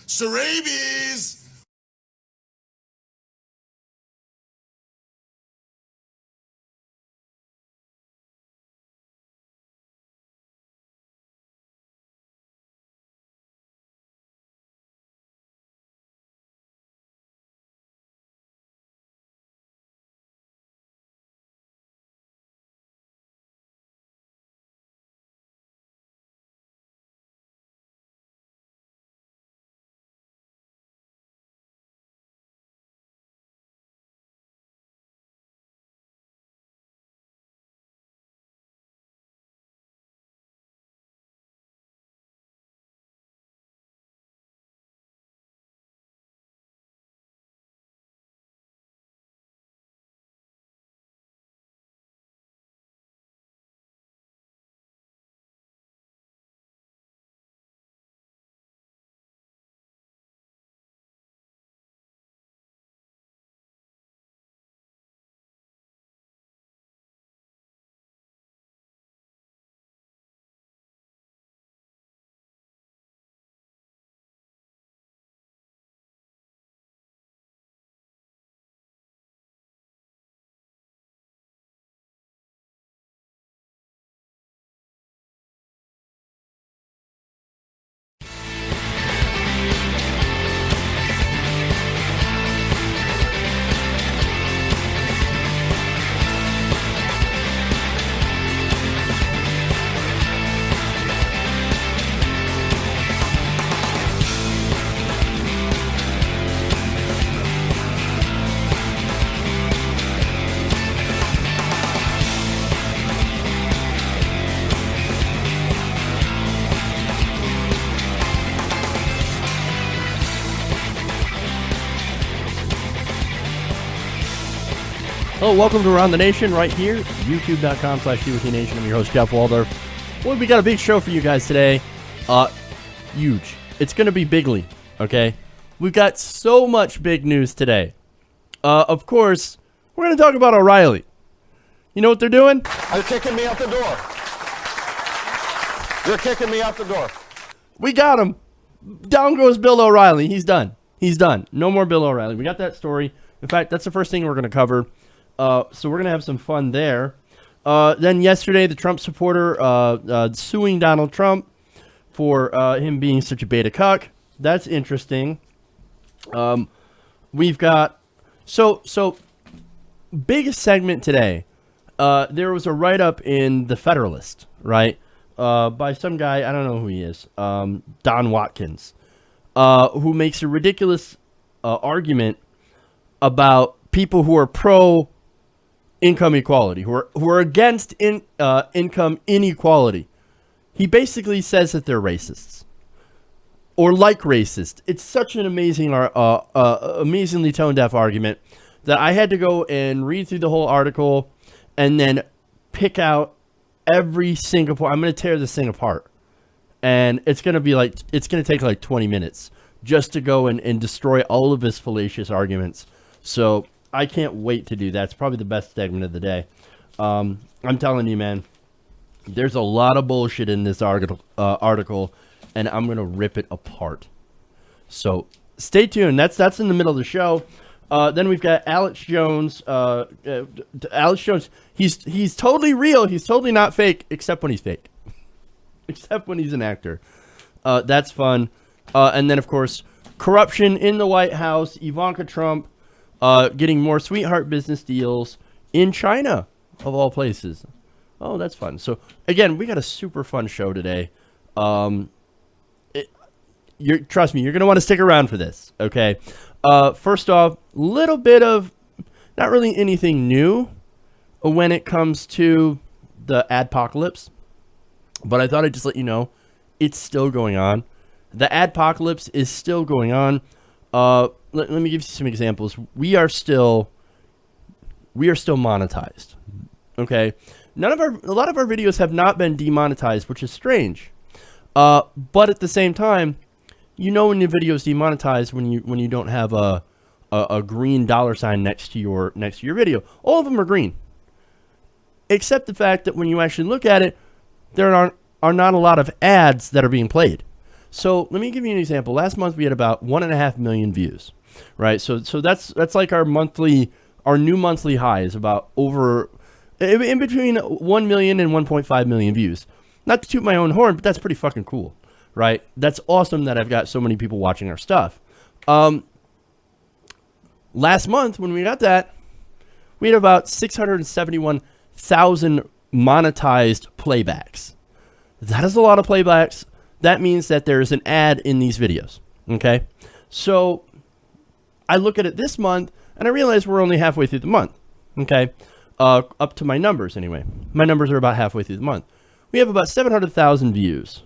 Sarabies! Hello, welcome to Around the Nation right here, youtube.com/UTNation. I'm your host, Jeff Waldorf. Well, we got a big show for you guys today. Huge. It's going to be bigly, okay? We've got so much big news today. Of course, we're going to talk about O'Reilly. You know what they're doing? They're kicking me out the door. They're kicking me out the door. We got him. Down goes Bill O'Reilly. He's done. He's done. No more Bill O'Reilly. We got that story. In fact, that's the first thing we're going to cover. So we're going to have some fun there. Then yesterday, the Trump supporter suing Donald Trump for him being such a beta cuck. That's interesting. We've got... So biggest segment today. There was a write-up in The Federalist, right? By some guy, I don't know who he is, Don Watkins, who makes a ridiculous argument about people who are pro-income equality, who are against income inequality. He basically says that they're racists, or like racist. It's such an amazing, amazingly tone-deaf argument that I had to go and read through the whole article and then pick out every single point. I'm going to tear this thing apart, and it's going to take like 20 minutes just to go and destroy all of his fallacious arguments. So I can't wait to do that. It's probably the best segment of the day. I'm telling you, man, there's a lot of bullshit in this article, and I'm going to rip it apart. So stay tuned. That's in the middle of the show. Then we've got Alex Jones. Alex Jones, he's totally real. He's totally not fake, except when he's fake. Except when he's an actor. That's fun. And then, of course, corruption in the White House. Ivanka Trump getting more sweetheart business deals in China, of all places. Oh, that's fun. So, again, we got a super fun show today. Trust me, you're going to want to stick around for this, okay? First off, little bit of not really anything new when it comes to the adpocalypse, but I thought I'd just let you know it's still going on. The adpocalypse is still going on. Let me give you some examples. We are still monetized. Okay, a lot of our videos have not been demonetized, which is strange. But at the same time, you know when your video is demonetized when you don't have a green dollar sign next to your video. All of them are green, except the fact that when you actually look at it, there are not a lot of ads that are being played. So let me give you an example. Last month we had about 1.5 million views, right? So that's like our new monthly high is about over in between 1 million and 1.5 million views. Not to toot my own horn, but that's pretty fucking cool, right? That's awesome that I've got so many people watching our stuff. Last month when we got that, we had about 671,000 monetized playbacks. That is a lot of playbacks. That means that there's an ad in these videos. Okay. So I look at it this month and I realize we're only halfway through the month. Okay. Up to my numbers anyway. My numbers are about halfway through the month. We have about 700,000 views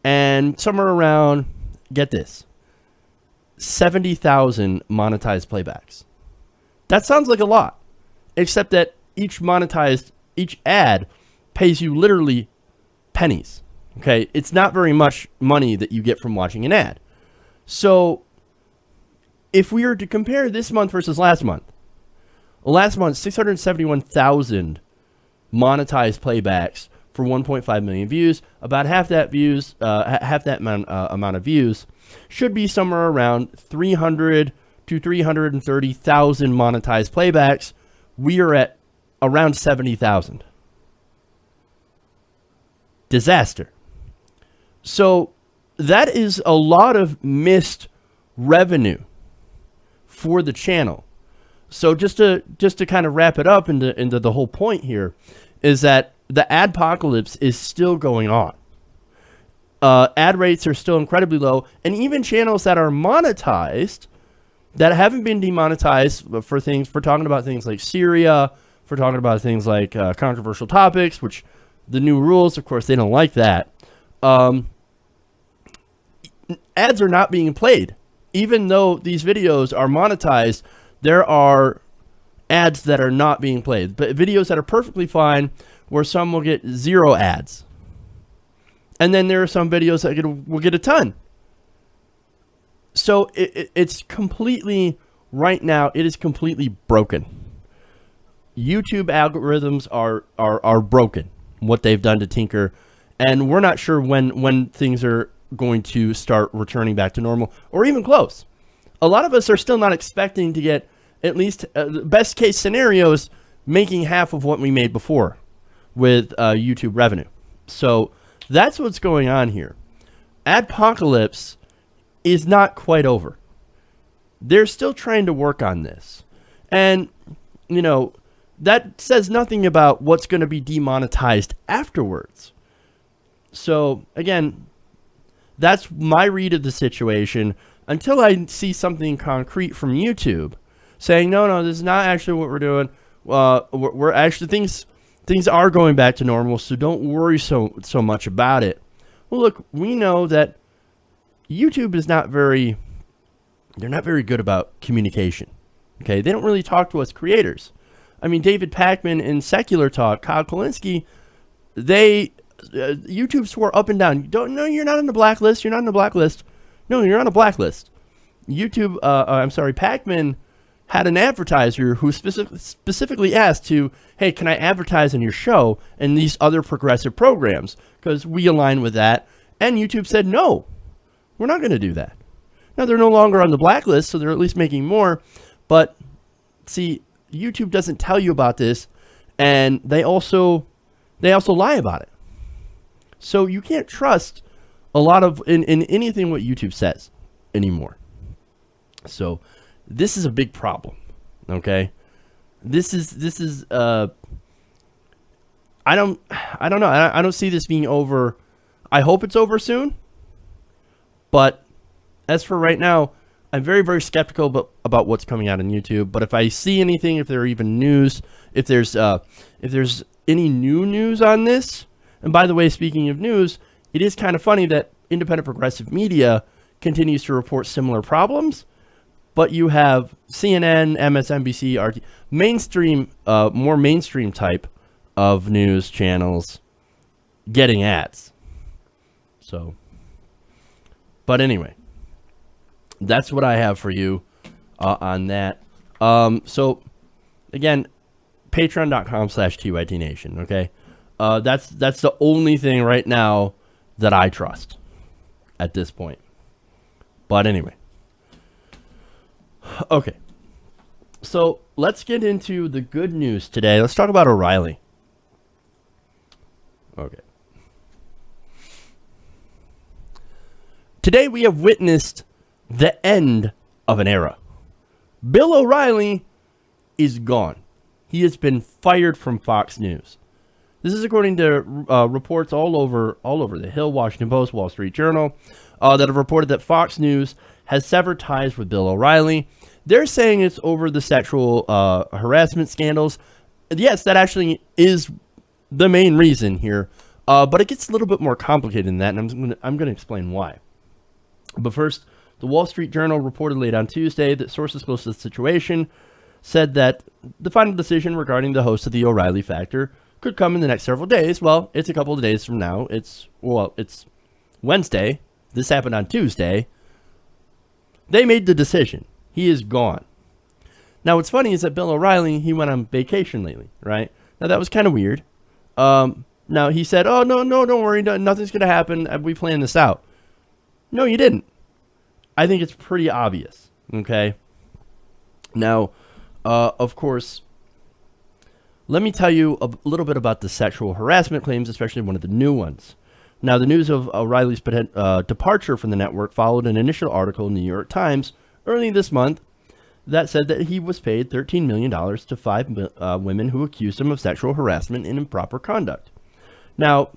and somewhere around, get this, 70,000 monetized playbacks. That sounds like a lot, except that each ad pays you literally pennies. Okay, it's not very much money that you get from watching an ad. So if we were to compare this month versus last month, 671,000 monetized playbacks for 1.5 million views. About half that amount of views should be somewhere around 300 to 330,000 monetized playbacks. We are at around 70,000. Disaster. So that is a lot of missed revenue for the channel. So just to kind of wrap it up into the whole point here is that the adpocalypse is still going on. Ad rates are still incredibly low, and even channels that are monetized that haven't been demonetized for talking about things like Syria, for talking about things like controversial topics, which the new rules, of course, they don't like that. Ads are not being played. Even though these videos are monetized, there are ads that are not being played. But videos that are perfectly fine, where some will get 0 ads. And then there are some videos that will get a ton. So it's completely, right now, it is completely broken. YouTube algorithms are broken, what they've done to tinker. And we're not sure when things are going to start returning back to normal or even close. A lot of us are still not expecting to get at least the best case scenarios making half of what we made before with YouTube revenue. So that's what's going on here. Adpocalypse is not quite over. They're still trying to work on this. And, you know, that says nothing about what's going to be demonetized afterwards. So, again, that's my read of the situation until I see something concrete from YouTube saying, no, this is not actually what we're doing. We're actually, things are going back to normal, so don't worry so much about it. Well, look, we know that YouTube is they're not very good about communication. Okay, they don't really talk to us creators. I mean, David Pakman in Secular Talk, Kyle Kalinske, YouTube swore up and down, you're not on the blacklist. You're not on the blacklist. No, you're on a blacklist. YouTube, Pakman had an advertiser who specifically asked hey, can I advertise on your show and these other progressive programs? Because we align with that. And YouTube said, no, we're not going to do that. Now, they're no longer on the blacklist, so they're at least making more. But, see, YouTube doesn't tell you about this, and they also lie about it. So you can't trust a lot of in anything what YouTube says anymore. So this is a big problem. Okay, this is I don't know. I don't see this being over. I hope it's over soon. But as for right now, I'm very, very skeptical about what's coming out on YouTube. But if I see anything, if there are even news, if there's any new news on this. And by the way, speaking of news, it is kind of funny that independent progressive media continues to report similar problems, but you have CNN, MSNBC, RT, mainstream, more mainstream type of news channels getting ads. So, but anyway, that's what I have for you on that. So, again, patreon.com/TYTNation, okay? That's the only thing right now that I trust at this point. But anyway. Okay. So let's get into the good news today. Let's talk about O'Reilly. Okay. Today we have witnessed the end of an era. Bill O'Reilly is gone. He has been fired from Fox News. This is according to reports all over the Hill, Washington Post, Wall Street Journal, that have reported that Fox News has severed ties with Bill O'Reilly. They're saying it's over the sexual harassment scandals. Yes, that actually is the main reason here, but it gets a little bit more complicated than that, and I'm going to explain why. But first, the Wall Street Journal reported late on Tuesday that sources close to the situation said that the final decision regarding the host of the O'Reilly Factor could come in the next several days. Well, it's a couple of days from now. It's Wednesday. This happened on Tuesday. They made the decision. He is gone. Now, what's funny is that Bill O'Reilly, he went on vacation lately, right? Now, that was kind of weird. Now, he said, oh, no, don't worry. Nothing's going to happen. We planned this out. No, you didn't. I think it's pretty obvious, okay? Now, of course, let me tell you a little bit about the sexual harassment claims, especially one of the new ones. Now, the news of O'Reilly's departure from the network followed an initial article in the New York Times early this month that said that he was paid $13 million to 5 women who accused him of sexual harassment and improper conduct. Now,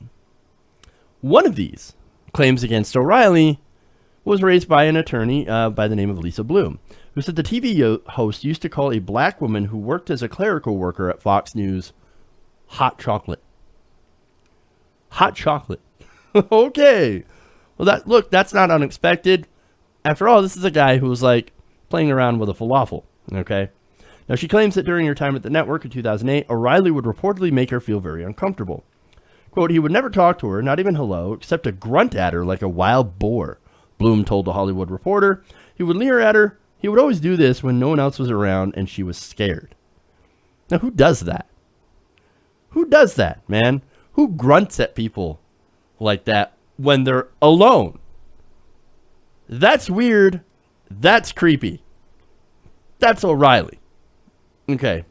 one of these claims against O'Reilly was raised by an attorney by the name of Lisa Bloom, who said the TV host used to call a black woman who worked as a clerical worker at Fox News hot chocolate. Hot chocolate. Okay. Well, that's not unexpected. After all, this is a guy who was like playing around with a falafel. Okay. Now, she claims that during her time at the network in 2008, O'Reilly would reportedly make her feel very uncomfortable. Quote, he would never talk to her, not even hello, except to grunt at her like a wild boar, Bloom told the Hollywood Reporter. He would leer at her. He would always do this when no one else was around and she was scared. Now, who does that? Who does that, man? Who grunts at people like that when they're alone? That's weird. That's creepy. That's O'Reilly. Okay.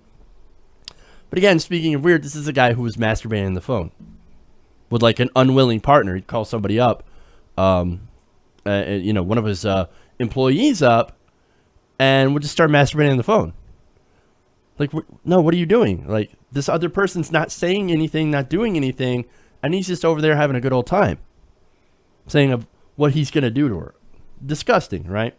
But again, speaking of weird, this is a guy who was masturbating on the phone with like an unwilling partner. He'd call somebody up, one of his employees up, and would just start masturbating on the phone. Like, no, what are you doing? Like, this other person's not saying anything, not doing anything, and he's just over there having a good old time, saying of what he's going to do to her. Disgusting, right?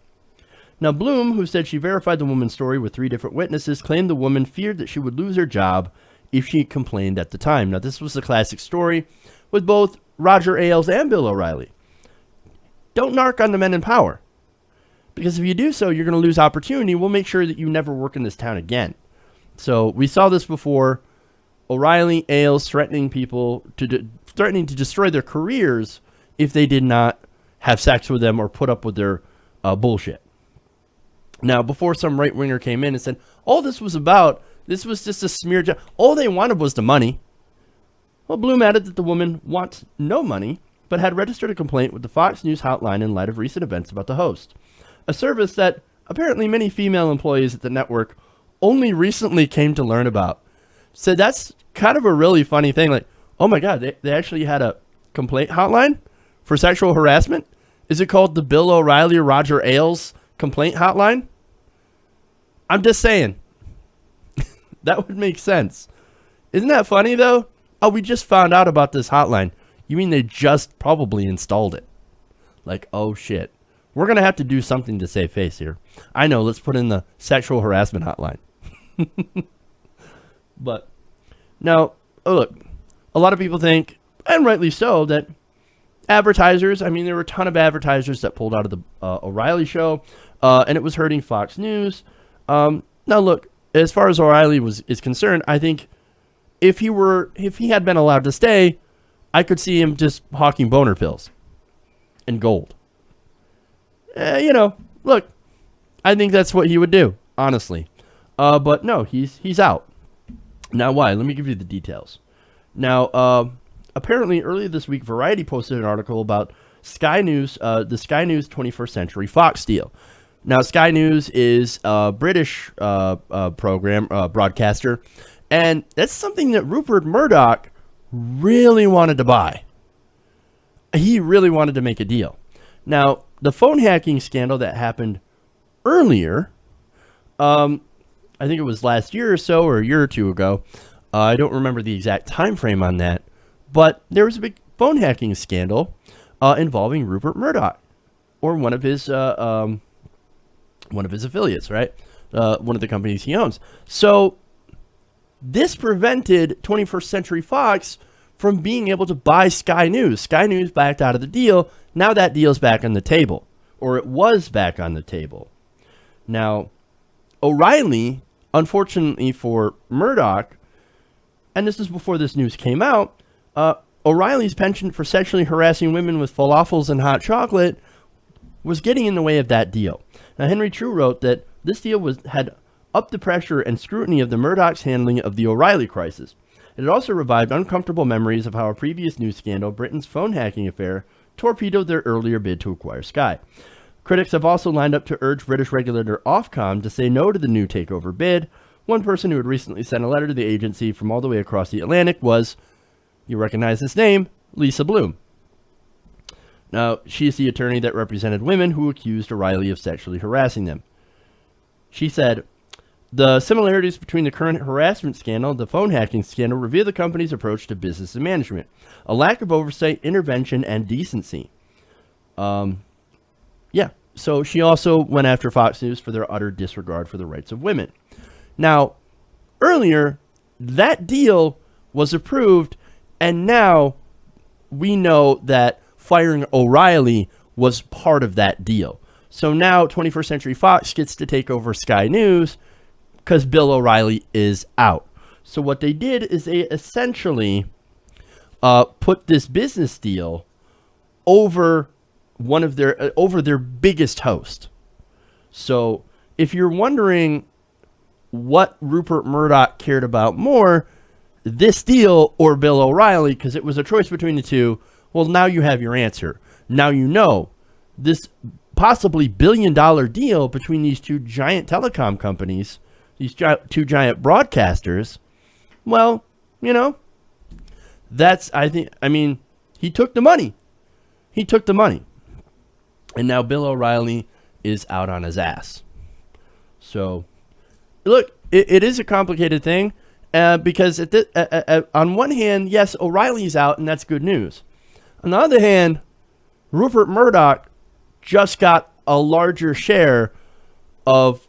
Now, Bloom, who said she verified the woman's story with 3 different witnesses, claimed the woman feared that she would lose her job if she complained at the time. Now, this was a classic story with both Roger Ailes and Bill O'Reilly. Don't narc on the men in power, because if you do so, you're going to lose opportunity. We'll make sure that you never work in this town again. So we saw this before. O'Reilly, Ailes threatening people threatening to destroy their careers if they did not have sex with them or put up with their bullshit. Now, before some right-winger came in and said, all this was just a smear job. All they wanted was the money. Well, Bloom added that the woman wants no money, but had registered a complaint with the Fox News hotline in light of recent events about the host, a service that apparently many female employees at the network only recently came to learn about. So that's kind of a really funny thing. Like, oh my God, they actually had a complaint hotline for sexual harassment? Is it called the Bill O'Reilly Roger Ailes complaint hotline? I'm just saying. That would make sense. Isn't that funny though? Oh, we just found out about this hotline. You mean they just probably installed it? Like, oh shit. We're going to have to do something to save face here. I know, let's put in the sexual harassment hotline. But now, look, a lot of people think, and rightly so, that advertisers, I mean, there were a ton of advertisers that pulled out of the O'Reilly show, and it was hurting Fox News. Now, look, as far as O'Reilly is concerned, I think if he had been allowed to stay, I could see him just hawking boner pills and gold. Look, I think that's what he would do, honestly. But no, he's out. Now, why? Let me give you the details. Now, apparently earlier this week, Variety posted an article about Sky News, the Sky News 21st Century Fox deal. Now, Sky News is a British program broadcaster, and that's something that Rupert Murdoch really wanted to buy. He really wanted to make a deal. Now, the phone hacking scandal that happened earlier, I think it was last year or so, or a year or two ago. I don't remember the exact time frame on that, but there was a big phone hacking scandal involving Rupert Murdoch, or one of his affiliates, right? One of the companies he owns. So this prevented 21st Century Fox from being able to buy Sky News. Sky News backed out of the deal. Now that deal's back on the table, or it was back on the table. Now, O'Reilly, unfortunately for Murdoch, and this is before this news came out, O'Reilly's penchant for sexually harassing women with falafels and hot chocolate was getting in the way of that deal. Now, Henry True wrote that this deal had upped the pressure and scrutiny of the Murdoch's handling of the O'Reilly crisis. It had also revived uncomfortable memories of how a previous news scandal, Britain's phone hacking affair, torpedoed their earlier bid to acquire Sky. Critics have also lined up to urge British regulator Ofcom to say no to the new takeover bid. One person who had recently sent a letter to the agency from all the way across the Atlantic was, you recognize this name, Lisa Bloom. Now, she is the attorney that represented women who accused O'Reilly of sexually harassing them. She said, the similarities between the current harassment scandal and the phone hacking scandal reveal the company's approach to business and management, a lack of oversight, intervention, and decency. Yeah, so she also went after Fox News for their utter disregard for the rights of women. Now, earlier, that deal was approved, and now we know that firing O'Reilly was part of that deal. So now 21st Century Fox gets to take over Sky News because Bill O'Reilly is out. So what they did is they essentially put this business deal over their biggest host. So if you're wondering what Rupert Murdoch cared about more, this deal or Bill O'Reilly, because it was a choice between the two, well, now you have your answer. Now you know this possibly billion-dollar deal between these two giant telecom companies, these two giant broadcasters, well, you know, he took the money. He took the money. And now Bill O'Reilly is out on his ass. So, look, it is a complicated thing because on one hand, yes, O'Reilly's out, and that's good news. On the other hand, Rupert Murdoch just got a larger share of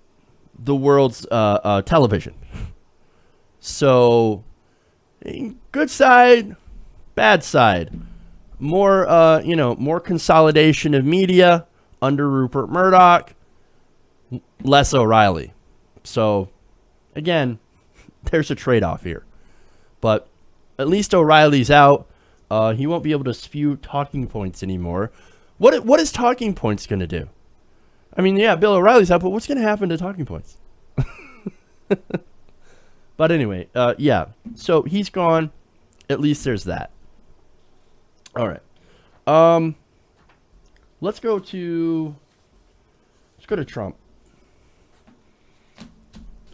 the world's television. So, good side, bad side. More consolidation of media under Rupert Murdoch, less O'Reilly. So, again, there's a trade-off here. But at least O'Reilly's out. He won't be able to spew talking points anymore. What is talking points going to do? I mean, yeah, Bill O'Reilly's out, but what's going to happen to talking points? But anyway, yeah. So he's gone. At least there's that. All right. Let's go to Trump.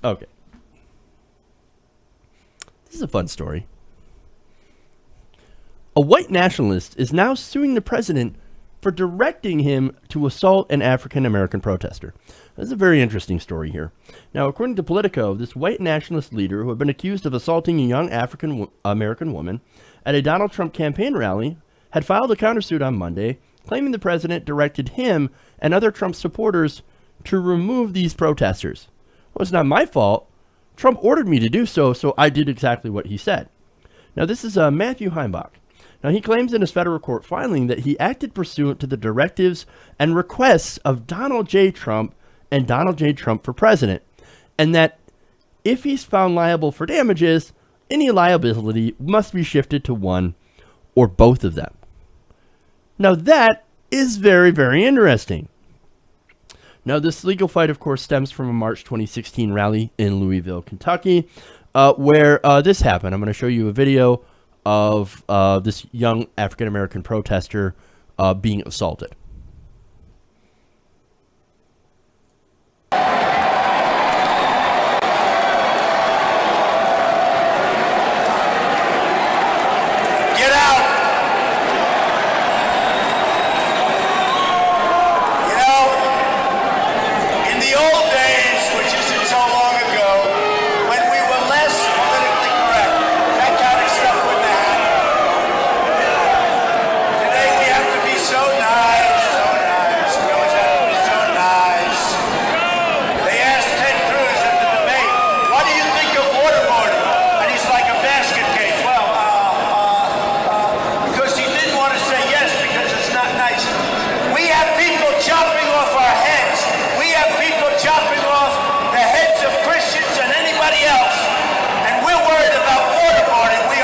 Okay. This is a fun story. A white nationalist is now suing the president for directing him to assault an African-American protester. This is a very interesting story here. Now, according to Politico, this white nationalist leader who had been accused of assaulting a young African-American woman at a Donald Trump campaign rally had filed a countersuit on Monday, claiming the president directed him and other Trump supporters to remove these protesters. Well, it's not my fault. Trump ordered me to do so, so I did exactly what he said. Now, this is Matthew Heimbach. Now, he claims in his federal court filing that he acted pursuant to the directives and requests of Donald J. Trump and Donald J. Trump for president, and that if he's found liable for damages, any liability must be shifted to one or both of them. Now, that is very, very interesting. Now, this legal fight, of course, stems from a March 2016 rally in Louisville, Kentucky, where this happened. I'm going to show you a video of this young African-American protester being assaulted. Get out! You know, in the old days, which isn't so long ago, when we were less politically correct, that kind of stuff wouldn't have happened. Today we have to be so nice, so nice. We always have to be so nice. They asked Ted Cruz at the debate, what do you think of waterboarding? And he's like a basket case. Well, because he didn't want to say yes because it's not nice. We have people chopping off our heads. We have people chopping off the heads of Christians and anybody else. And we're worried about waterboarding. We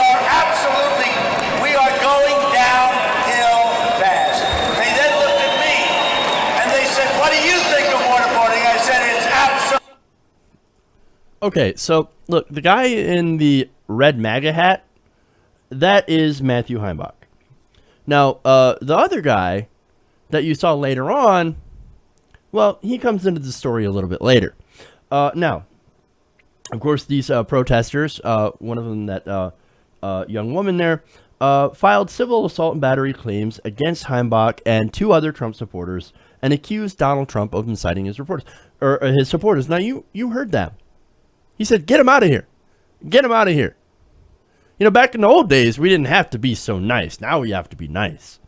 are going downhill fast. They then looked at me and they said, what do you think of waterboarding? I said, it's absolutely. Okay, so look, the guy in the red MAGA hat, that is Matthew Heimbach. Now, the other guy that you saw later on, well, he comes into the story a little bit later. Now, of course, these protesters, one of them, that young woman there, filed civil assault and battery claims against Heimbach and 2 other Trump supporters and accused Donald Trump of inciting his his supporters. Now, you heard that. He said, get him out of here. Get him out of here. You know, back in the old days, we didn't have to be so nice. Now we have to be nice.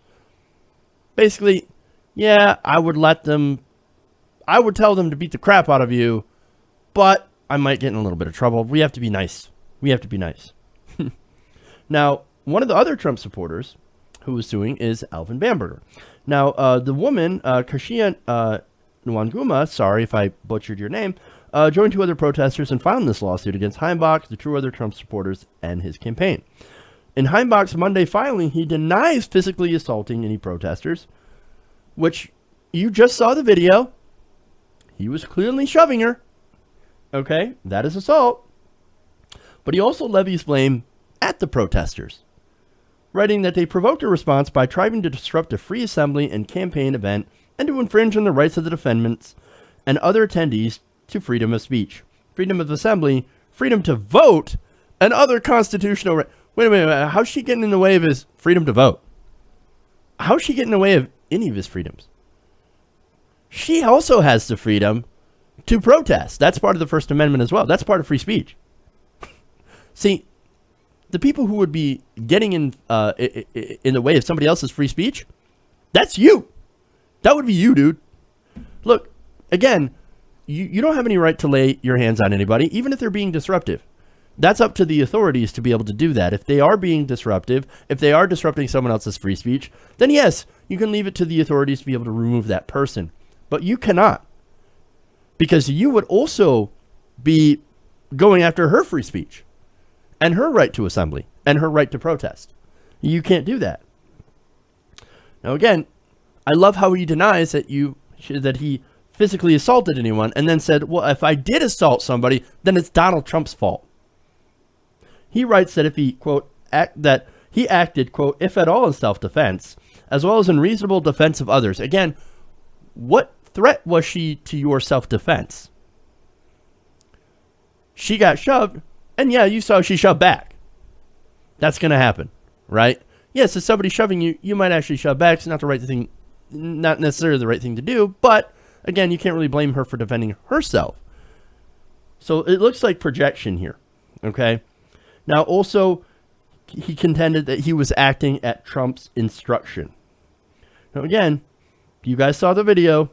Basically, yeah, I would tell them to beat the crap out of you, but I might get in a little bit of trouble. We have to be nice. We have to be nice. Now, one of the other Trump supporters who was suing is Alvin Bamberger. Now, the woman, Kashia Nwanguma, sorry if I butchered your name, joined 2 other protesters and filed this lawsuit against Heimbach, the 2 other Trump supporters, and his campaign. In Heimbach's Monday filing, he denies physically assaulting any protesters, which you just saw the video. He was clearly shoving her. Okay, that is assault. But he also levies blame at the protesters, writing that they provoked a response by trying to disrupt a free assembly and campaign event and to infringe on the rights of the defendants and other attendees to freedom of speech, freedom of assembly, freedom to vote, and other constitutional rights. Wait a minute, how's she getting in the way of his freedom to vote? How's she getting in the way of any of his freedoms? She also has the freedom to protest. That's part of the First Amendment as well. That's part of free speech. See, the people who would be getting in the way of somebody else's free speech, that's you. That would be you, dude. Look, again, you don't have any right to lay your hands on anybody, even if they're being disruptive. That's up to the authorities to be able to do that. If they are being disruptive, if they are disrupting someone else's free speech, then yes, you can leave it to the authorities to be able to remove that person. But you cannot, because you would also be going after her free speech and her right to assembly and her right to protest. You can't do that. Now, again, I love how he denies that he physically assaulted anyone and then said, well, if I did assault somebody, then it's Donald Trump's fault. He writes that if he, quote, he acted, quote, if at all in self-defense, as well as in reasonable defense of others. Again, what threat was she to your self-defense? She got shoved, and yeah, you saw she shoved back. That's going to happen, right? Yes, if somebody's shoving you, you might actually shove back. It's not the right thing, not necessarily the right thing to do, but again, you can't really blame her for defending herself. So it looks like projection here, okay? Now, also, he contended that he was acting at Trump's instruction. Now, again, you guys saw the video,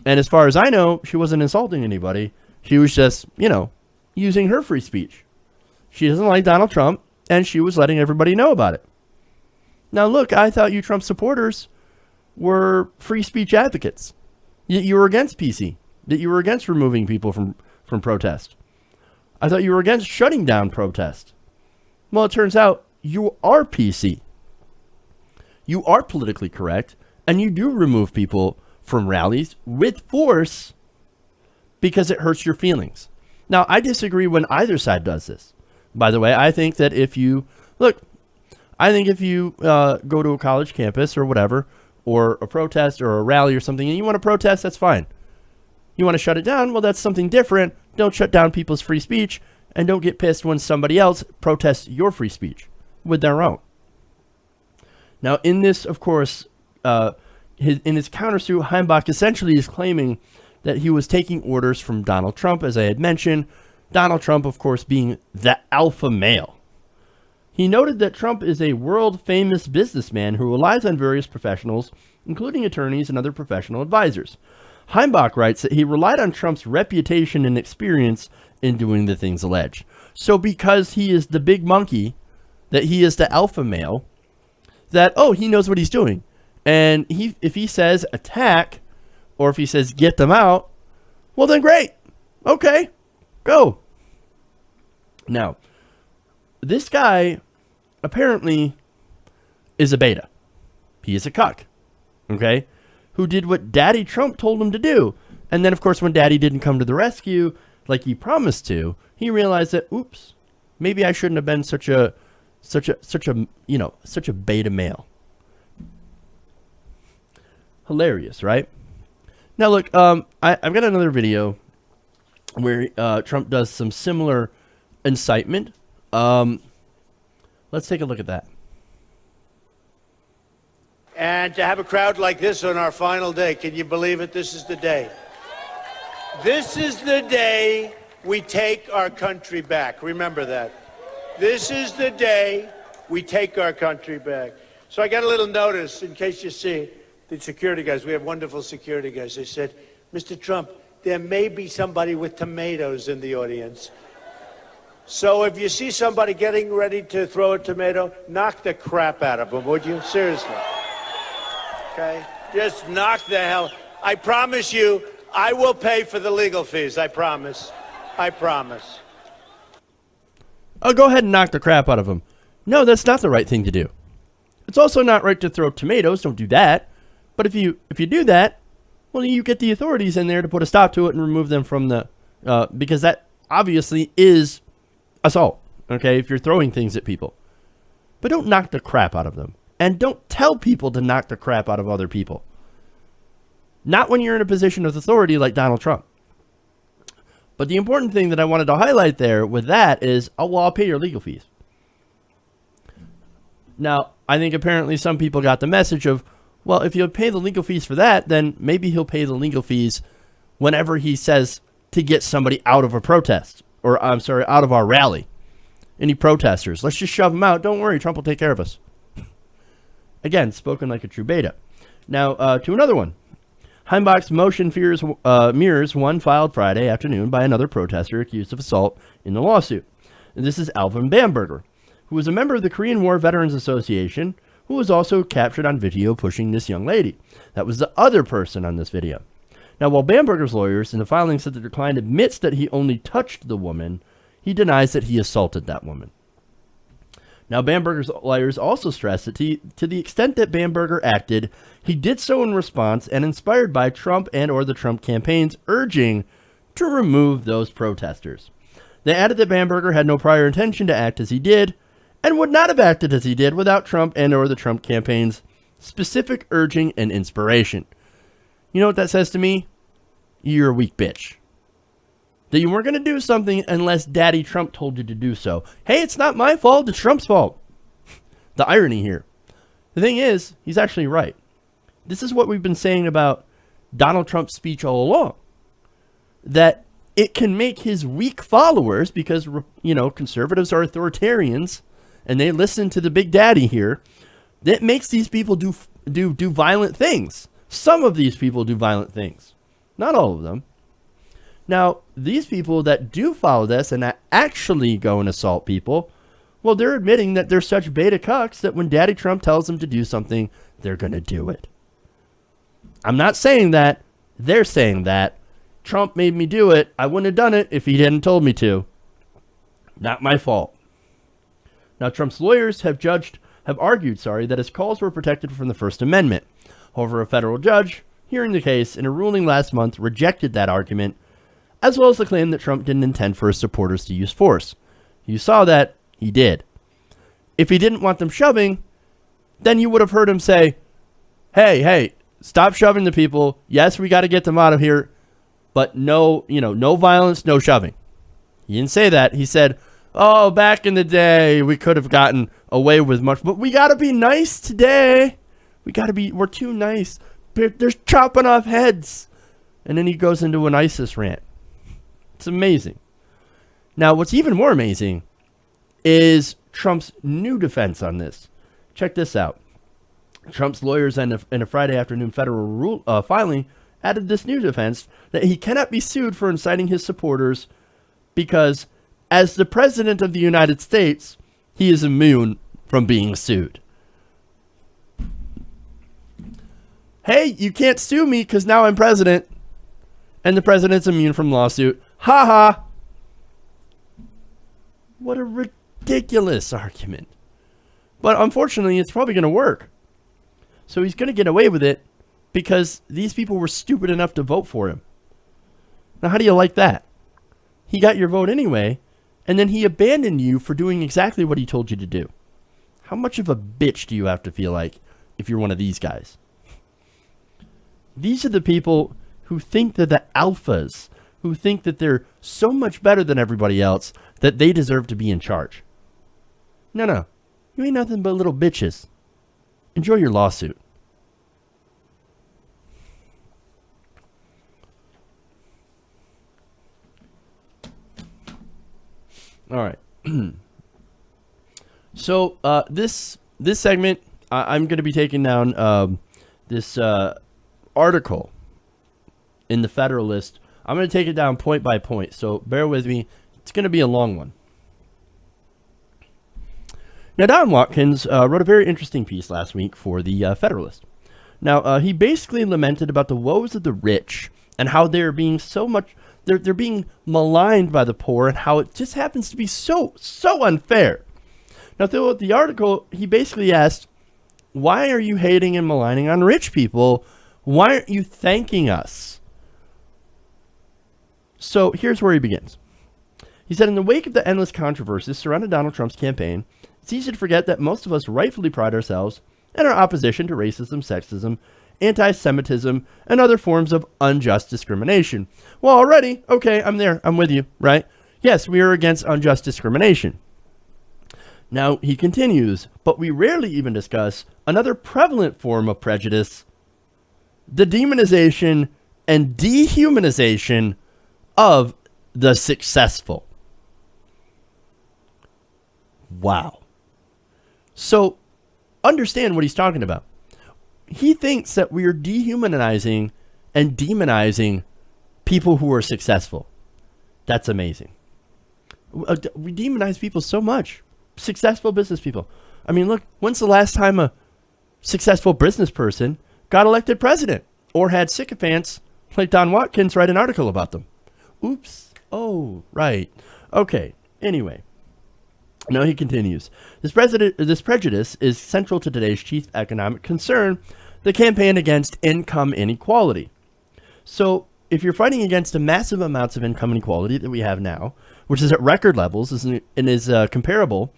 and as far as I know, she wasn't insulting anybody. She was just, using her free speech. She doesn't like Donald Trump, and she was letting everybody know about it. Now, look, I thought you Trump supporters were free speech advocates. You were against PC, that you were against removing people from protest. I thought you were against shutting down protest. Well, it turns out you are PC. You are politically correct, and you do remove people from rallies with force because it hurts your feelings. Now, I disagree when either side does this. By the way, I think that if you... Look, I think if you go to a college campus or whatever, or a protest or a rally or something, and you want to protest, that's fine. You want to shut it down? Well, that's something different. Don't shut down people's free speech, and don't get pissed when somebody else protests your free speech with their own. Now, in this, of course, in his countersuit, Heimbach essentially is claiming that he was taking orders from Donald Trump, as I had mentioned. Donald Trump, of course, being the alpha male. He noted that Trump is a world-famous businessman who relies on various professionals, including attorneys and other professional advisors. Heimbach writes that he relied on Trump's reputation and experience in doing the things alleged. So because he is the big monkey, that he is the alpha male, that, oh, he knows what he's doing. And if he says attack, or if he says get them out, well then great. Okay, go. Now, this guy apparently is a beta. He is a cuck, okay, who did what Daddy Trump told him to do. And then, of course, when Daddy didn't come to the rescue like he promised to, he realized that, oops, maybe I shouldn't have been such a beta male. Hilarious, right? Now, look, I've got another video where Trump does some similar incitement. Let's take a look at that. And to have a crowd like this on our final day, can you believe it? This is the day. This is the day we take our country back. Remember that. This is the day we take our country back. So I got a little notice, in case you see, the security guys, we have wonderful security guys. They said, Mr. Trump, there may be somebody with tomatoes in the audience. So if you see somebody getting ready to throw a tomato, knock the crap out of them, would you? Seriously. Okay? Just knock the hell. I promise you, I will pay for the legal fees. I promise. I promise. Oh, go ahead and knock the crap out of him. No, that's not the right thing to do. It's also not right to throw tomatoes. Don't do that. But if you do that, well, you get the authorities in there to put a stop to it and remove them from the because that obviously is assault. Okay, if you're throwing things at people, but don't knock the crap out of them, and don't tell people to knock the crap out of other people. Not when you're in a position of authority like Donald Trump. But the important thing that I wanted to highlight there with that is, oh, well, I'll pay your legal fees. Now, I think apparently some people got the message of, well, if you'll pay the legal fees for that, then maybe he'll pay the legal fees whenever he says to get somebody out of a protest, or I'm sorry, out of our rally. Any protesters, let's just shove them out. Don't worry, Trump will take care of us. Again, spoken like a true beta. Now, to another one. Heimbach's motion mirrors one filed Friday afternoon by another protester accused of assault in the lawsuit. And this is Alvin Bamberger, who was a member of the Korean War Veterans Association, who was also captured on video pushing this young lady. That was the other person on this video. Now, while Bamberger's lawyers in the filing said that the client admits that he only touched the woman, he denies that he assaulted that woman. Now, Bamberger's lawyers also stressed that to the extent that Bamberger acted, he did so in response and inspired by Trump and or the Trump campaign's urging to remove those protesters. They added that Bamberger had no prior intention to act as he did, and would not have acted as he did without Trump and or the Trump campaign's specific urging and inspiration. You know what that says to me? You're a weak bitch. That you weren't going to do something unless Daddy Trump told you to do so. Hey, it's not my fault, it's Trump's fault. The irony here. The thing is, he's actually right. This is what we've been saying about Donald Trump's speech all along. That it can make his weak followers, because, you know, conservatives are authoritarians, and they listen to the big daddy here, that makes these people do violent things. Some of these people do violent things. Not all of them. Now, these people that do follow this and that actually go and assault people, well, they're admitting that they're such beta cucks that when Daddy Trump tells them to do something, they're going to do it. I'm not saying that. They're saying that. Trump made me do it. I wouldn't have done it if he hadn't told me to. Not my fault. Now, Trump's lawyers have argued that his calls were protected from the First Amendment. However, a federal judge hearing the case in a ruling last month rejected that argument, as well as the claim that Trump didn't intend for his supporters to use force. You saw that he did. if he didn't want them shoving, then you would have heard him say, hey, stop shoving the people. Yes, we got to get them out of here, but no violence, no shoving. He didn't say that. He said, oh, back in the day, we could have gotten away with much, but we got to be nice today. We're too nice. They're chopping off heads. And then he goes into an ISIS rant. It's amazing. Now, what's even more amazing is Trump's new defense on this. Check this out. Trump's lawyers in a Friday afternoon federal filing added this new defense that he cannot be sued for inciting his supporters because, as the president of the United States, he is immune from being sued. Hey, you can't sue me because now I'm president, and the president's immune from lawsuit. Ha ha! What a ridiculous argument. But unfortunately, it's probably going to work. So he's going to get away with it because these people were stupid enough to vote for him. Now, how do you like that? He got your vote anyway, and then he abandoned you for doing exactly what he told you to do. How much of a bitch do you have to feel like if you're one of these guys? These are the people who think they're the alphas, who think that they're so much better than everybody else that they deserve to be in charge. No. You ain't nothing but little bitches. Enjoy your lawsuit. All right. So this segment, I'm going to be taking down this article in the Federalist. I'm going to take it down point by point, so bear with me. It's going to be a long one. Now, Don Watkins wrote a very interesting piece last week for the Federalist. Now, he basically lamented about the woes of the rich and how they're being they're being maligned by the poor and how it just happens to be so unfair. Now, throughout the article, he basically asked, why are you hating and maligning on rich people? Why aren't you thanking us? So here's where he begins. He said, in the wake of the endless controversies surrounding Donald Trump's campaign, it's easy to forget that most of us rightfully pride ourselves in our opposition to racism, sexism, anti-Semitism, and other forms of unjust discrimination. Well, already, okay, I'm there. I'm with you, right? Yes, we are against unjust discrimination. Now, he continues, but we rarely even discuss another prevalent form of prejudice, the demonization and dehumanization of the successful. Wow. So, understand what he's talking about. He thinks that we are dehumanizing and demonizing people who are successful. That's amazing. We demonize people so much. Successful business people. I mean, look, when's the last time a successful business person got elected president or had sycophants like Don Watkins write an article about them? Oops. Oh, right. Okay. Anyway. Now he continues. This prejudice is central to today's chief economic concern, the campaign against income inequality. So, if you're fighting against the massive amounts of income inequality that we have now, which is at record levels and is comparable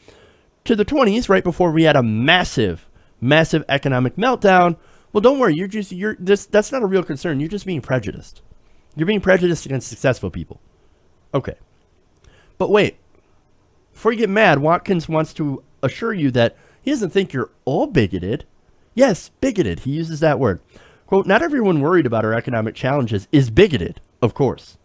to the 20s, right before we had a massive economic meltdown, well, don't worry. That's not a real concern. You're just being prejudiced. You're being prejudiced against successful people. Okay. But wait. Before you get mad, Watkins wants to assure you that he doesn't think you're all bigoted. Yes, bigoted. He uses that word. Quote, not everyone worried about our economic challenges is bigoted, of course.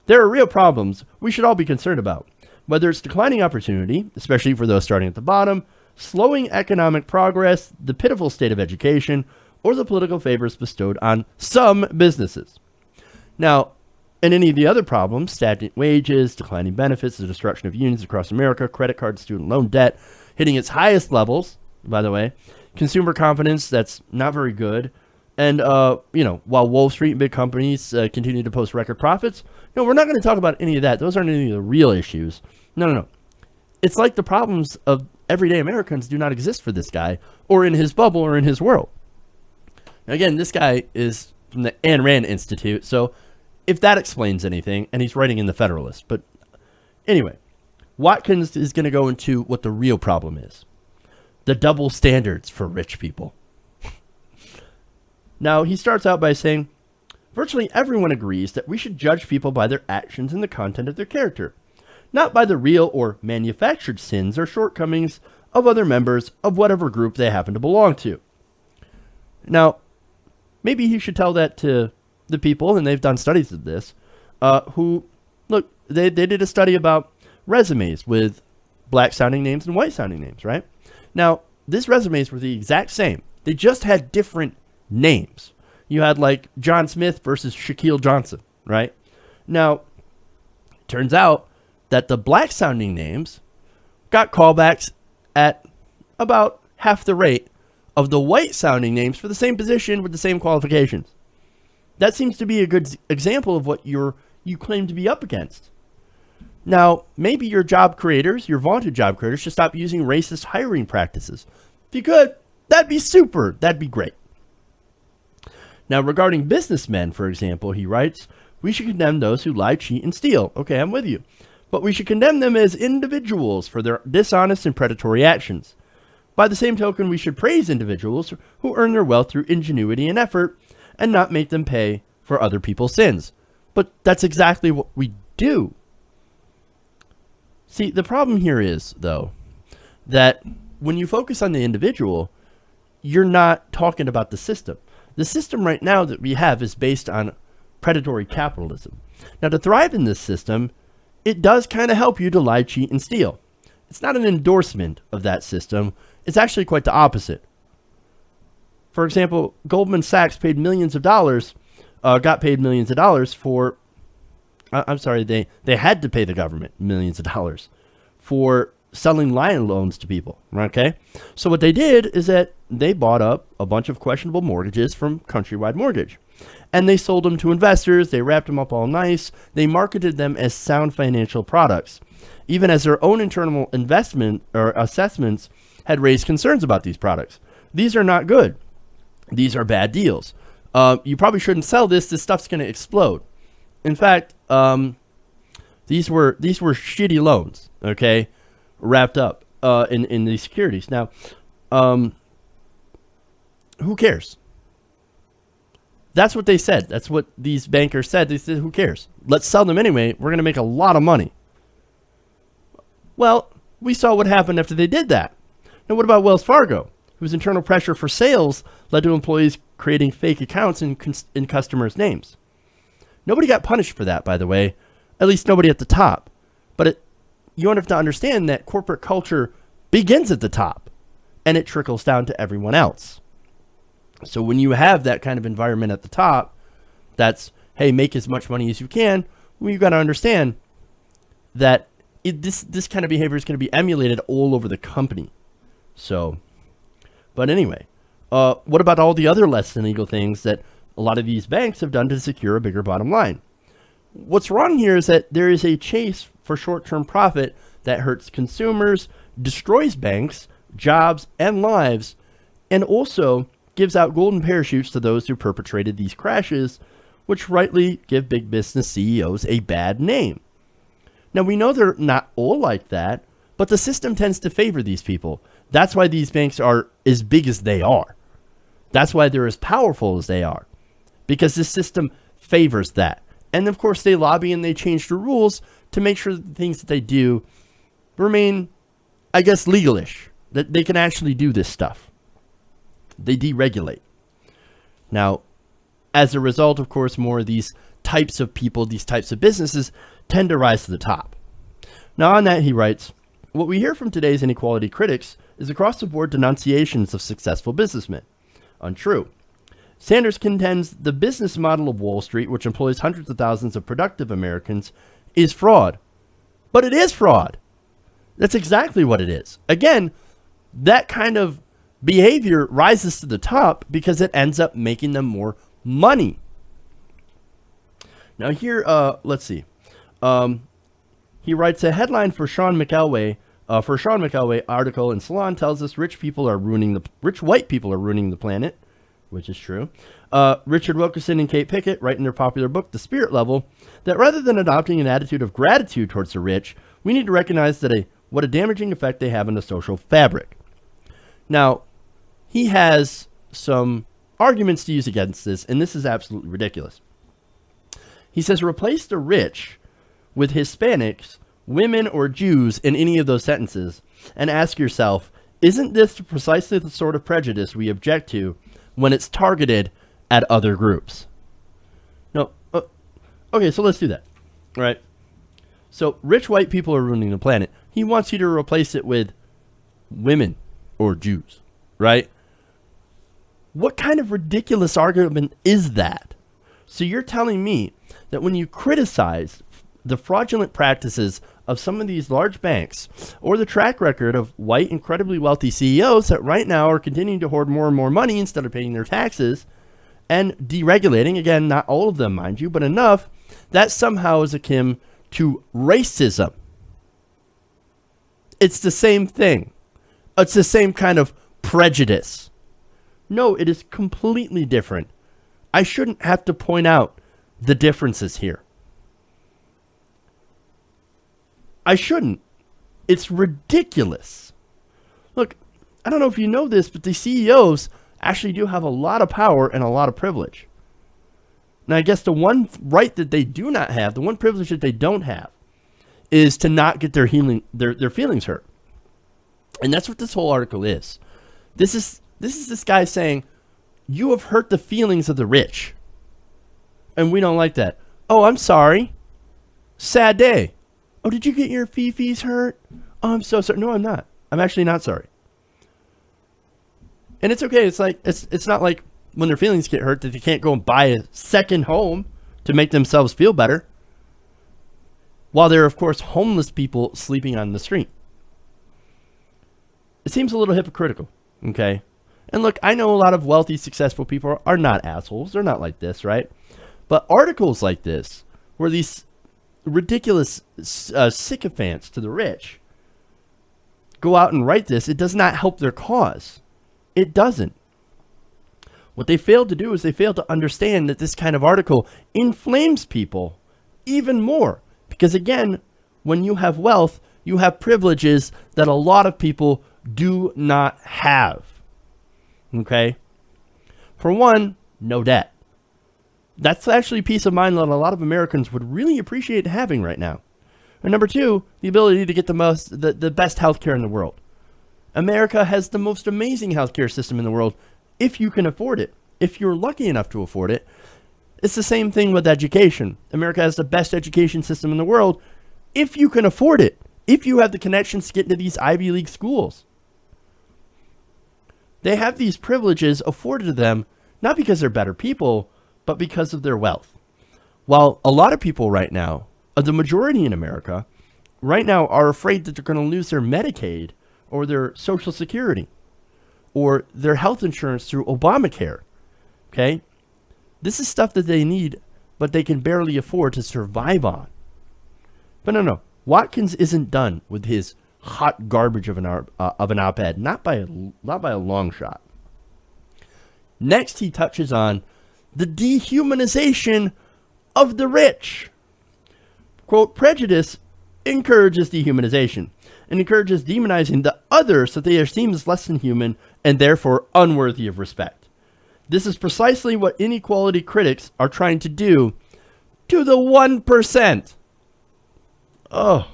There are real problems we should all be concerned about, whether it's declining opportunity, especially for those starting at the bottom, slowing economic progress, the pitiful state of education, or the political favors bestowed on some businesses. Now, and any of the other problems, stagnant wages, declining benefits, the destruction of unions across America, credit card student loan debt hitting its highest levels, by the way, consumer confidence that's not very good, and, while Wall Street and big companies continue to post record profits, no, we're not going to talk about any of that. Those aren't any of the real issues. No. It's like the problems of everyday Americans do not exist for this guy, or in his bubble, or in his world. Now, again, this guy is from the Ayn Rand Institute, so if that explains anything, and he's writing in the Federalist. But anyway, Watkins is going to go into what the real problem is. the double standards for rich people. Now, he starts out by saying, virtually everyone agrees that we should judge people by their actions and the content of their character, not by the real or manufactured sins or shortcomings of other members of whatever group they happen to belong to. Now, maybe he should tell that to the people, and they've done studies of this, who, look, they did a study about resumes with black-sounding names and white-sounding names, right? Now, these resumes were the exact same. They just had different names. You had, like, John Smith versus Shaquille Johnson, right? Now, turns out that the black-sounding names got callbacks at about half the rate of the white-sounding names for the same position with the same qualifications. That seems to be a good example of what you claim to be up against. Now, maybe your job creators, your vaunted job creators, should stop using racist hiring practices. If you could, that'd be super. That'd be great. Now, regarding businessmen, for example, he writes, we should condemn those who lie, cheat, and steal. Okay, I'm with you. But we should condemn them as individuals for their dishonest and predatory actions. By the same token, we should praise individuals who earn their wealth through ingenuity and effort and not make them pay for other people's sins. But that's exactly what we do. See, the problem here is, though, that when you focus on the individual, you're not talking about the system. The system right now that we have is based on predatory capitalism. Now, to thrive in this system, it does kind of help you to lie, cheat, and steal. It's not an endorsement of that system. It's actually quite the opposite. For example, Goldman Sachs paid millions of dollars, got paid millions of dollars for, they had to pay the government millions of dollars for selling line loans to people, okay? So what they did is that they bought up a bunch of questionable mortgages from Countrywide Mortgage, and they sold them to investors. They wrapped them up all nice. They marketed them as sound financial products, even as their own internal investment or assessments had raised concerns about these products. These are not good. These are bad deals. You probably shouldn't sell this. This stuff's going to explode. In fact, these were shitty loans, okay, wrapped up in these securities. Now, who cares? That's what they said. That's what these bankers said. They said, who cares? Let's sell them anyway. We're going to make a lot of money. Well, we saw what happened after they did that. Now, what about Wells Fargo, whose internal pressure for sales led to employees creating fake accounts in customers' names? Nobody got punished for that, by the way, at least nobody at the top. But you have to understand that corporate culture begins at the top, and it trickles down to everyone else. So when you have that kind of environment at the top, that's, hey, make as much money as you can, well, you've got to understand that this kind of behavior is going to be emulated all over the company. So, but anyway, what about all the other less than legal things that a lot of these banks have done to secure a bigger bottom line? What's wrong here is that there is a chase for short-term profit that hurts consumers, destroys banks, jobs, and lives, and also gives out golden parachutes to those who perpetrated these crashes, which rightly give big business CEOs a bad name. Now, we know they're not all like that, but the system tends to favor these people. That's why these banks are as big as they are. That's why they're as powerful as they are, because this system favors that. And of course, they lobby and they change the rules to make sure that the things that they do remain, I guess, legalish, that they can actually do this stuff. They deregulate. Now, as a result, of course, more of these types of people, these types of businesses tend to rise to the top. Now, on that, he writes, what we hear from today's inequality critics is across-the-board denunciations of successful businessmen. Untrue. Sanders contends the business model of Wall Street, which employs hundreds of thousands of productive Americans, is fraud. But it is fraud. That's exactly what it is. Again, that kind of behavior rises to the top because it ends up making them more money. Now here, let's see. He writes a headline for Sean McElway article in Salon tells us rich white people are ruining the planet, which is true. Richard Wilkerson and Kate Pickett write in their popular book, The Spirit Level, that rather than adopting an attitude of gratitude towards the rich, we need to recognize that what a damaging effect they have on the social fabric. Now, he has some arguments to use against this, and this is absolutely ridiculous. He says, replace the rich with Hispanics, women, or Jews in any of those sentences, and ask yourself, isn't this precisely the sort of prejudice we object to when it's targeted at other groups? No. Okay, so let's do that. All right. So rich white people are ruining the planet. He wants you to replace it with women or Jews, right? What kind of ridiculous argument is that? So you're telling me that when you criticize the fraudulent practices of some of these large banks or the track record of white, incredibly wealthy CEOs that right now are continuing to hoard more and more money instead of paying their taxes and deregulating, again, not all of them, mind you, but enough, that somehow is akin to racism. It's the same thing. It's the same kind of prejudice. No, it is completely different. I shouldn't have to point out the differences here. I shouldn't. It's ridiculous. Look, I don't know if you know this, but the CEOs actually do have a lot of power and a lot of privilege. Now, I guess the one right that they do not have, the one privilege that they don't have, is to not get their feelings hurt. And that's what this whole article is. This is this guy saying, you have hurt the feelings of the rich. And we don't like that. Oh, I'm sorry. Sad day. Oh, did you get your fifis hurt? Oh, I'm so sorry. No, I'm not. I'm actually not sorry. And it's okay. It's like it's not like when their feelings get hurt that they can't go and buy a second home to make themselves feel better. While there are, of course, homeless people sleeping on the street. It seems a little hypocritical, okay? And look, I know a lot of wealthy, successful people are not assholes. They're not like this, right? But articles like this, where these ridiculous sycophants to the rich go out and write this, it does not help their cause. It doesn't. What they failed to do is they failed to understand that this kind of article inflames people even more. Because again, when you have wealth, you have privileges that a lot of people do not have. Okay? For one, no debt. That's actually peace of mind that a lot of Americans would really appreciate having right now. And number two, the ability to get the best healthcare in the world. America has the most amazing healthcare system in the world if you can afford it. If you're lucky enough to afford it. It's the same thing with education. America has the best education system in the world if you can afford it. If you have the connections to get into these Ivy League schools. They have these privileges afforded to them not because they're better people, but because of their wealth. While a lot of people right now, the majority in America, right now are afraid that they're going to lose their Medicaid or their Social Security or their health insurance through Obamacare. Okay? This is stuff that they need, but they can barely afford to survive on. But no. Watkins isn't done with his hot garbage of an op-ed, not by a long shot. Next, he touches on the dehumanization of the rich. Quote, prejudice encourages dehumanization and encourages demonizing the other so they are seen as less than human and therefore unworthy of respect. This is precisely what inequality critics are trying to do to the 1%. Oh.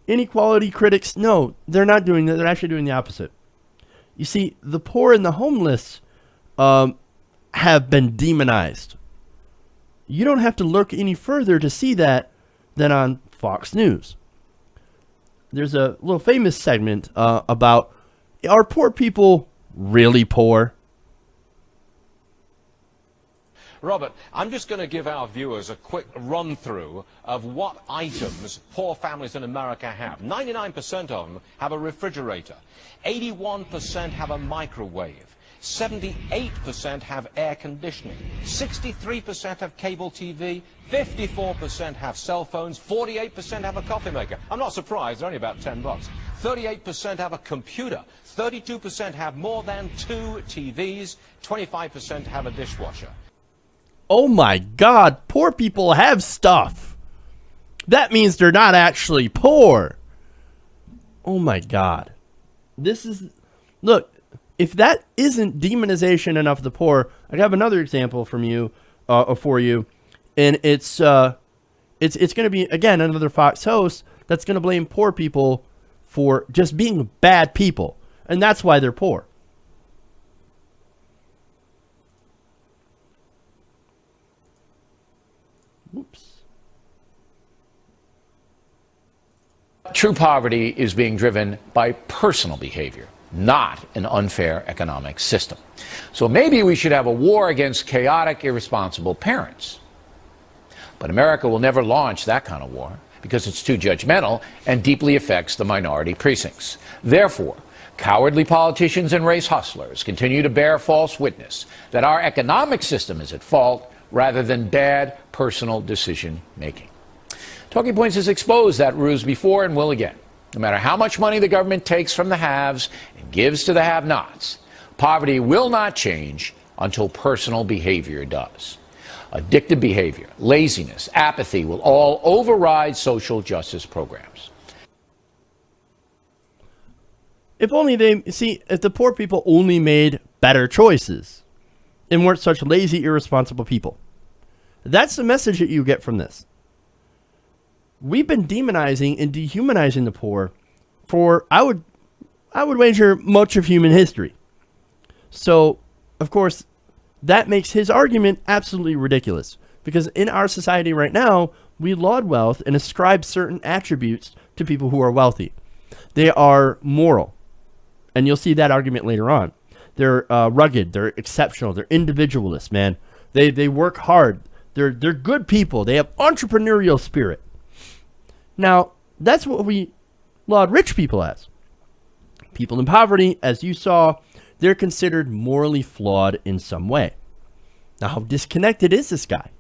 Inequality critics, no, they're not doing that. They're actually doing the opposite. You see, the poor and the homeless have been demonized. You don't have to look any further to see that than on Fox News. There's a little famous segment about, are poor people really poor? Robert, I'm just going to give our viewers a quick run-through of what items poor families in America have. 99% of them have a refrigerator. 81% have a microwave. 78% have air conditioning. 63% have cable TV. 54% have cell phones. 48% have a coffee maker. I'm not surprised, they're only about $10. 38% have a computer. 32% have more than 2 TVs. 25% have a dishwasher. Oh my God, poor people have stuff. That means they're not actually poor. Oh my God. This is Look, if that isn't demonization enough of the poor, I have another example from you, for you, and it's going to be again another Fox host that's going to blame poor people for just being bad people, and that's why they're poor. Oops. True poverty is being driven by personal behavior, not an unfair economic system. So maybe we should have a war against chaotic, irresponsible parents. But America will never launch that kind of war because it's too judgmental and deeply affects the minority precincts. Therefore, cowardly politicians and race hustlers continue to bear false witness that our economic system is at fault rather than bad personal decision making. Talking Points has exposed that ruse before and will again. No matter how much money the government takes from the haves and gives to the have-nots, poverty will not change until personal behavior does. Addictive behavior, laziness, apathy will all override social justice programs. If only if the poor people only made better choices and weren't such lazy, irresponsible people. That's the message that you get from this. We've been demonizing and dehumanizing the poor for, I would wager, much of human history. So, of course, that makes his argument absolutely ridiculous. Because in our society right now, we laud wealth and ascribe certain attributes to people who are wealthy. They are moral. And you'll see that argument later on. They're rugged. They're exceptional. They're individualists, man. They work hard. They're good people. They have entrepreneurial spirit. Now, that's what we laud rich people as. People in poverty, as you saw, they're considered morally flawed in some way. Now, how disconnected is this guy?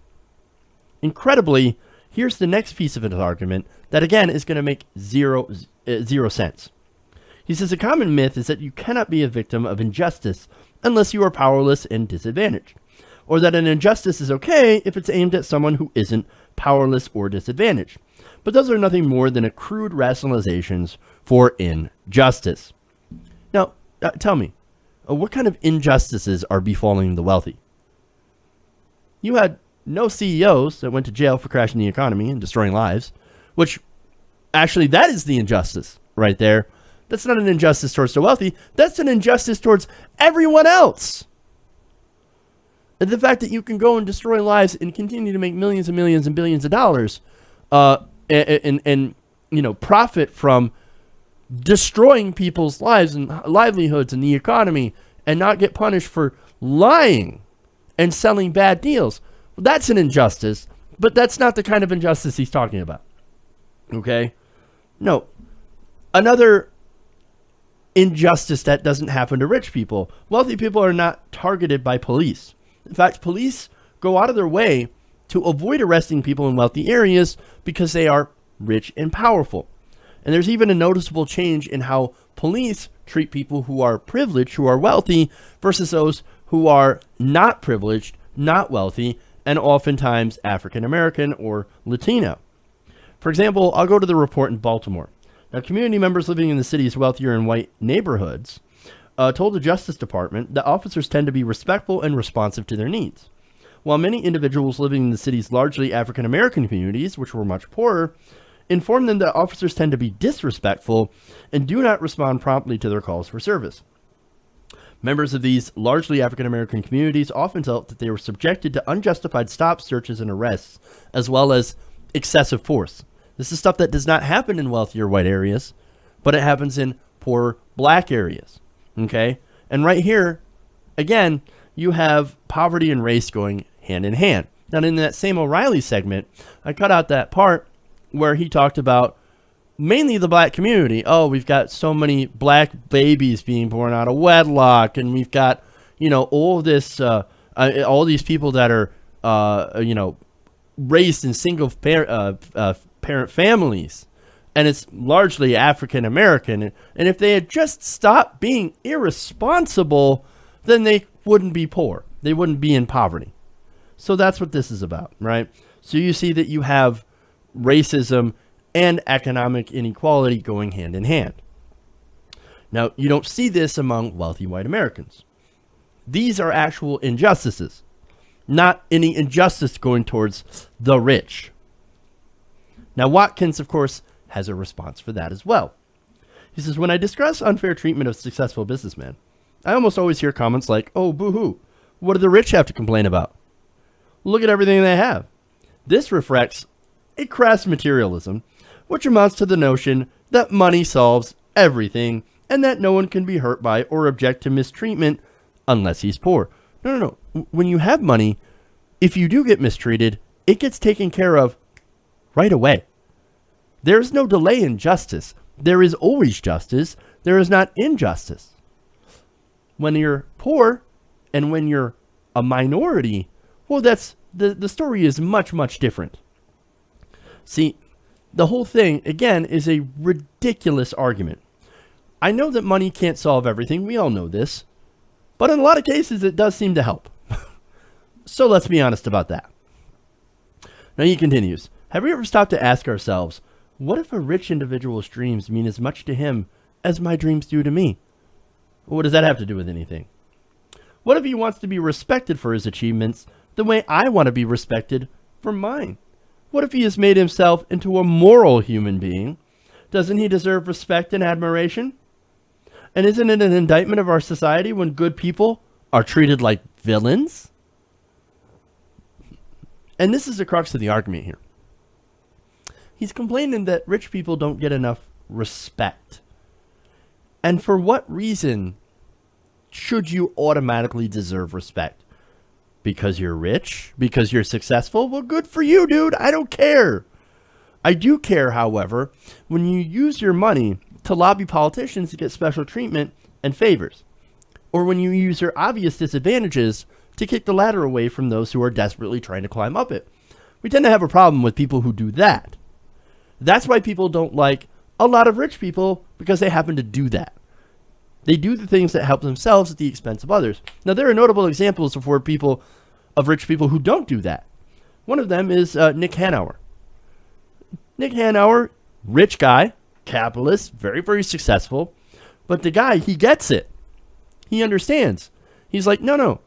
Incredibly, here's the next piece of his argument that, again, is going to make zero sense. He says a common myth is that you cannot be a victim of injustice unless you are powerless and disadvantaged, or that an injustice is okay if it's aimed at someone who isn't powerless or disadvantaged. But those are nothing more than crude rationalizations for injustice. Now, tell me, what kind of injustices are befalling the wealthy? You had no CEOs that went to jail for crashing the economy and destroying lives, which actually that is the injustice right there. That's not an injustice towards the wealthy. That's an injustice towards everyone else. And the fact that you can go and destroy lives and continue to make millions and millions and billions of dollars, and profit from destroying people's lives and livelihoods and the economy and not get punished for lying and selling bad deals. Well, that's an injustice, but that's not the kind of injustice he's talking about. Okay? No. Another injustice that doesn't happen to rich people. Wealthy people are not targeted by police. In fact, police go out of their way to avoid arresting people in wealthy areas because they are rich and powerful. And there's even a noticeable change in how police treat people who are privileged, who are wealthy, versus those who are not privileged, not wealthy, and oftentimes African American or Latino. For example, I'll go to the report in Baltimore. Now, community members living in the city's wealthier and white neighborhoods told the Justice Department that officers tend to be respectful and responsive to their needs. While many individuals living in the city's largely African American communities, which were much poorer, informed them that officers tend to be disrespectful and do not respond promptly to their calls for service. Members of these largely African American communities often felt that they were subjected to unjustified stop searches and arrests, as well as excessive force. This is stuff that does not happen in wealthier white areas, but it happens in poor black areas. Okay? And right here, again, you have poverty and race going hand in hand. Now, in that same O'Reilly segment, I cut out that part where he talked about mainly the black community. Oh, we've got so many black babies being born out of wedlock, and we've got, all this, all these people that are, raised in single parent families, and it's largely African American. And if they had just stopped being irresponsible, then they wouldn't be poor. They wouldn't be in poverty. So that's what this is about, right? So you see that you have racism and economic inequality going hand in hand. Now, you don't see this among wealthy white Americans. These are actual injustices, not any injustice going towards the rich. Now, Watkins, of course, has a response for that as well. He says, when I discuss unfair treatment of successful businessmen, I almost always hear comments like, oh, boo-hoo, what do the rich have to complain about? Look at everything they have. This reflects a crass materialism, which amounts to the notion that money solves everything and that no one can be hurt by or object to mistreatment unless he's poor. No. When you have money, if you do get mistreated, it gets taken care of right away. There's no delay in justice. There is always justice. There is not injustice. When you're poor and when you're a minority, well, that's the story is much, much different. See, the whole thing, again, is a ridiculous argument. I know that money can't solve everything. We all know this. But in a lot of cases, it does seem to help. So let's be honest about that. Now he continues. Have we ever stopped to ask ourselves, what if a rich individual's dreams mean as much to him as my dreams do to me? What does that have to do with anything? What if he wants to be respected for his achievements the way I want to be respected for mine? What if he has made himself into a moral human being? Doesn't he deserve respect and admiration? And isn't it an indictment of our society when good people are treated like villains? And this is the crux of the argument here. He's complaining that rich people don't get enough respect. And for what reason should you automatically deserve respect? Because you're rich? Because you're successful? Well, good for you, dude. I don't care. I do care, however, when you use your money to lobby politicians to get special treatment and favors, or when you use your obvious disadvantages to kick the ladder away from those who are desperately trying to climb up it. We tend to have a problem with people who do that. That's why people don't like a lot of rich people, because they happen to do that. They do the things that help themselves at the expense of others. Now, there are notable examples of rich people who don't do that. One of them is Nick Hanauer. Nick Hanauer, rich guy, capitalist, very, very successful. But the guy, he gets it. He understands. He's like, no.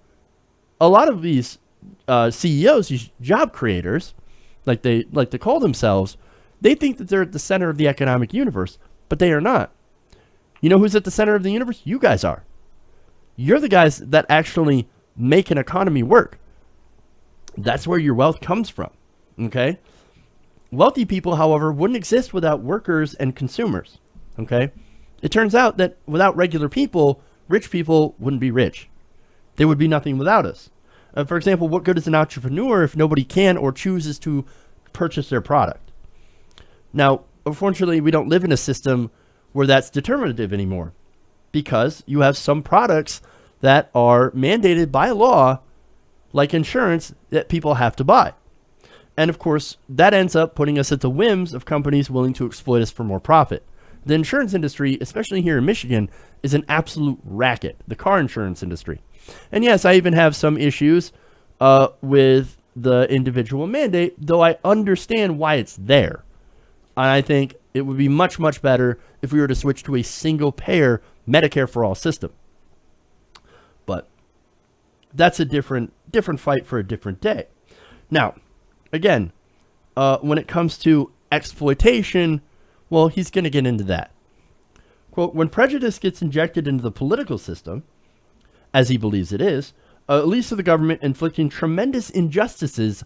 A lot of these CEOs, these job creators, like they call themselves, they think that they're at the center of the economic universe, but they are not. You know who's at the center of the universe? You guys are. You're the guys that actually make an economy work. That's where your wealth comes from, okay? Wealthy people, however, wouldn't exist without workers and consumers, okay? It turns out that without regular people, rich people wouldn't be rich. They would be nothing without us. For example, what good is an entrepreneur if nobody can or chooses to purchase their product? Now, unfortunately, we don't live in a system where that's determinative anymore, because you have some products that are mandated by law, like insurance, that people have to buy. And of course, that ends up putting us at the whims of companies willing to exploit us for more profit. The insurance industry, especially here in Michigan, is an absolute racket, the car insurance industry. And yes, I even have some issues with the individual mandate, though I understand why it's there. And I think it would be much, much better if we were to switch to a single-payer Medicare for all system. But that's a different fight for a different day. Now, again, when it comes to exploitation, well, he's going to get into that. Quote, when prejudice gets injected into the political system, as he believes it is, it leads to the government inflicting tremendous injustices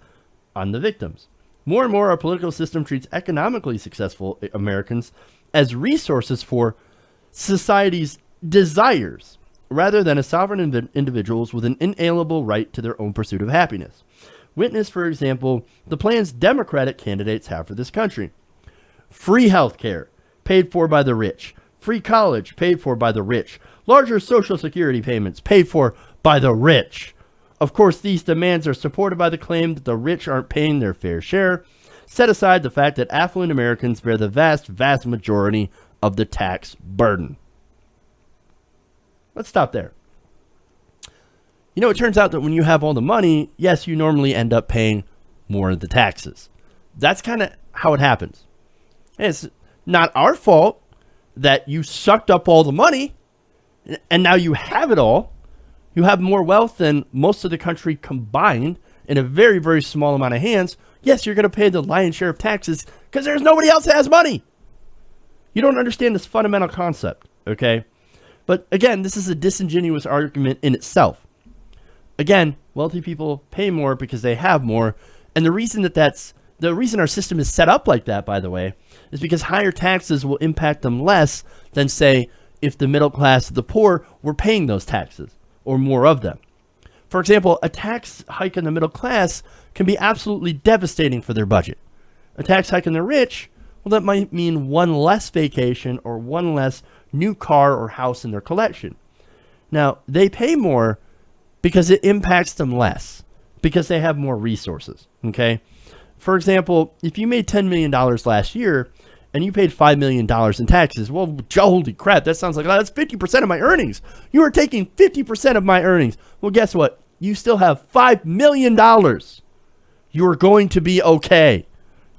on the victims. More and more, our political system treats economically successful Americans as resources for society's desires, rather than as sovereign individuals with an inalienable right to their own pursuit of happiness. Witness, for example, the plans Democratic candidates have for this country. Free health care, paid for by the rich. Free college, paid for by the rich. Larger Social Security payments, paid for by the rich. Of course, these demands are supported by the claim that the rich aren't paying their fair share. Set aside the fact that affluent Americans bear the vast, vast majority of the tax burden. Let's stop there. You know, it turns out that when you have all the money, yes, you normally end up paying more of the taxes. That's kind of how it happens. And it's not our fault that you sucked up all the money and now you have it all. You have more wealth than most of the country combined in a very, very small amount of hands. Yes, you're going to pay the lion's share of taxes because there's nobody else that has money. You don't understand this fundamental concept, okay? But again, this is a disingenuous argument in itself. Again, wealthy people pay more because they have more. And the reason our system is set up like that, by the way, is because higher taxes will impact them less than, say, if the middle class, the poor, were paying those taxes or more of them. For example, a tax hike in the middle class can be absolutely devastating for their budget. A tax hike in the rich, well, that might mean one less vacation or one less new car or house in their collection. Now, they pay more because it impacts them less, because they have more resources, okay? For example, if you made $10 million last year and you paid $5 million in taxes, well, holy crap, that sounds like, that's 50% of my earnings. You are taking 50% of my earnings. Well, guess what? You still have $5 million. You are going to be okay.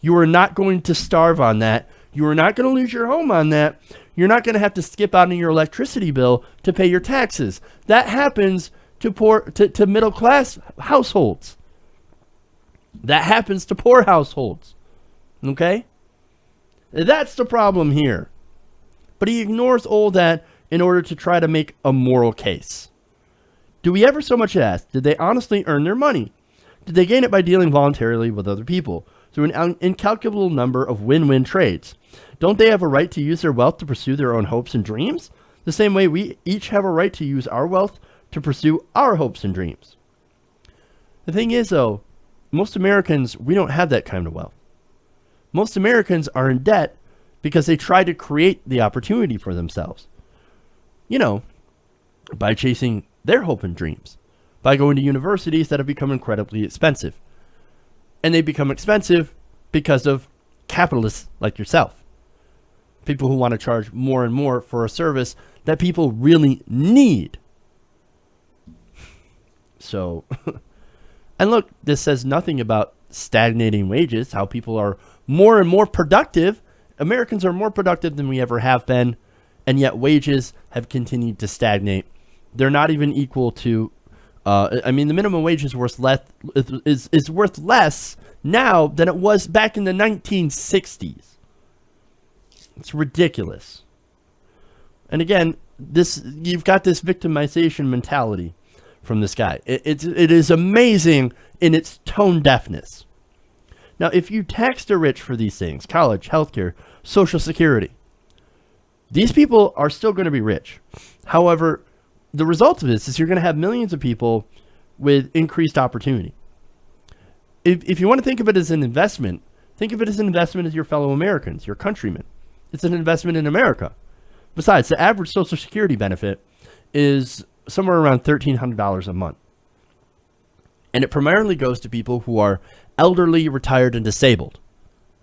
You are not going to starve on that. You are not going to lose your home on that. You're not going to have to skip out on your electricity bill to pay your taxes. That happens to middle class households. That happens to poor households. Okay? That's the problem here. But he ignores all that in order to try to make a moral case. Do we ever so much ask, did they honestly earn their money? Did they gain it by dealing voluntarily with other people through an incalculable number of win-win trades? Don't they have a right to use their wealth to pursue their own hopes and dreams? The same way we each have a right to use our wealth to pursue our hopes and dreams. The thing is, though, most Americans, we don't have that kind of wealth. Most Americans are in debt because they try to create the opportunity for themselves. You know, by chasing their hope and dreams, by going to universities that have become incredibly expensive. And they become expensive because of capitalists like yourself. People who want to charge more and more for a service that people really need. So, and look, this says nothing about stagnating wages, how people are more and more productive. Americans are more productive than we ever have been, and yet wages have continued to stagnate. They're not even equal to, the minimum wage is worth less now than it was back in the 1960s. It's ridiculous. And again, you've got this victimization mentality from this guy. It is amazing in its tone deafness. Now, if you tax the rich for these things, college, healthcare, Social Security, these people are still going to be rich. However, the result of this is you're going to have millions of people with increased opportunity. If you want to think of it as an investment, think of it as an investment as your fellow Americans, your countrymen. It's an investment in America. Besides, the average Social Security benefit is somewhere around $1,300 a month. And it primarily goes to people who are elderly, retired, and disabled.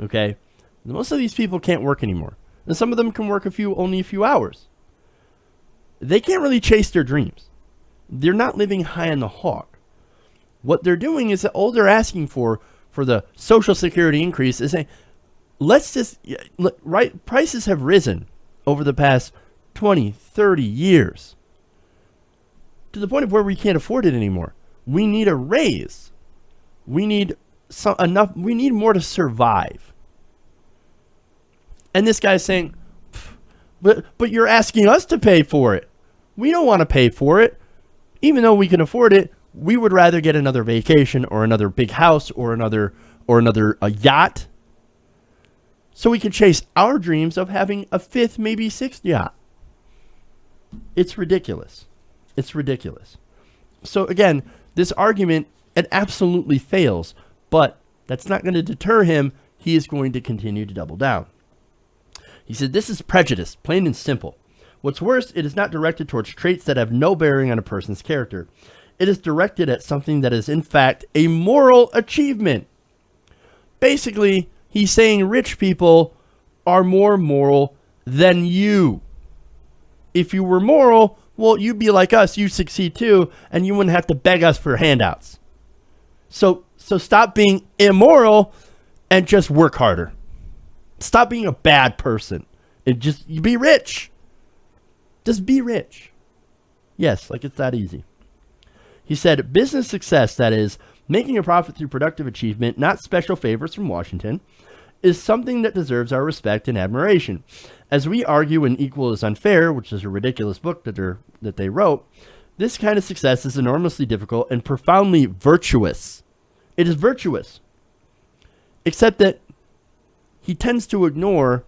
Okay? Most of these people can't work anymore. And some of them can work only a few hours. They can't really chase their dreams. They're not living high on the hog. What they're doing is that all they're asking for the Social Security increase is saying, prices have risen over the past 20, 30 years to the point of where we can't afford it anymore. We need a raise. We need we need more to survive. And this guy's saying, but you're asking us to pay for it. We don't want to pay for it. Even though we can afford it, we would rather get another vacation or another big house or another yacht, so we can chase our dreams of having a fifth, maybe sixth yacht. It's ridiculous. It's ridiculous. So again, this argument, it absolutely fails, but that's not going to deter him. He is going to continue to double down. He said, this is prejudice, plain and simple. What's worse, it is not directed towards traits that have no bearing on a person's character. It is directed at something that is in fact a moral achievement. Basically, he's saying rich people are more moral than you. If you were moral, well, you'd be like us, you succeed too, and you wouldn't have to beg us for handouts. So stop being immoral and just work harder. Stop being a bad person You be rich. Just be rich. Yes, like it's that easy. He said, business success, that is, making a profit through productive achievement, not special favors from Washington, is something that deserves our respect and admiration. As we argue in Equal is Unfair, which is a ridiculous book that they wrote, this kind of success is enormously difficult and profoundly virtuous. It is virtuous. Except that he tends to ignore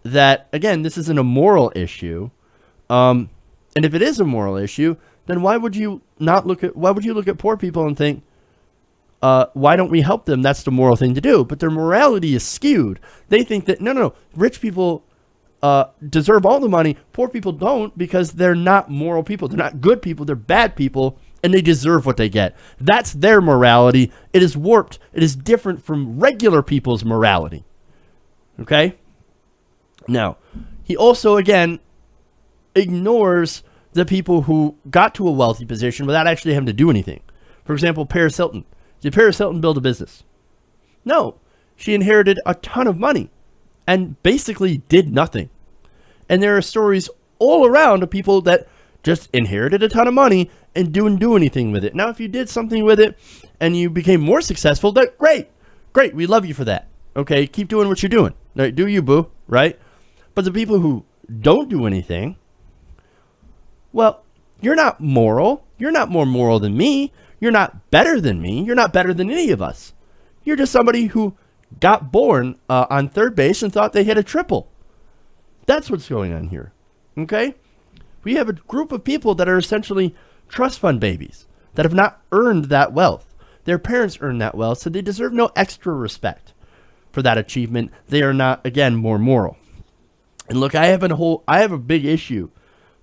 that, again, this isn't a moral issue. And if it is a moral issue, then why would you look at poor people and think, why don't we help them? That's the moral thing to do. But their morality is skewed. They think that, no, rich people deserve all the money. Poor people don't, because they're not moral people. They're not good people. They're bad people, and they deserve what they get. That's their morality. It is warped. It is different from regular people's morality. Okay? Now, he also, again, ignores the people who got to a wealthy position without actually having to do anything. For example, Paris Hilton. Did Paris Hilton build a business? No. She inherited a ton of money and basically did nothing. And there are stories all around of people that just inherited a ton of money and didn't do anything with it. Now, if you did something with it and you became more successful, that's great. Great. We love you for that. Okay. Keep doing what you're doing. Right, do you, boo. Right? But the people who don't do anything, well, you're not moral. You're not more moral than me. You're not better than me. You're not better than any of us. You're just somebody who got born on third base and thought they hit a triple. That's what's going on here. Okay? We have a group of people that are essentially trust fund babies that have not earned that wealth. Their parents earned that wealth, so they deserve no extra respect for that achievement. They are not, again, more moral. And look, I have a big issue,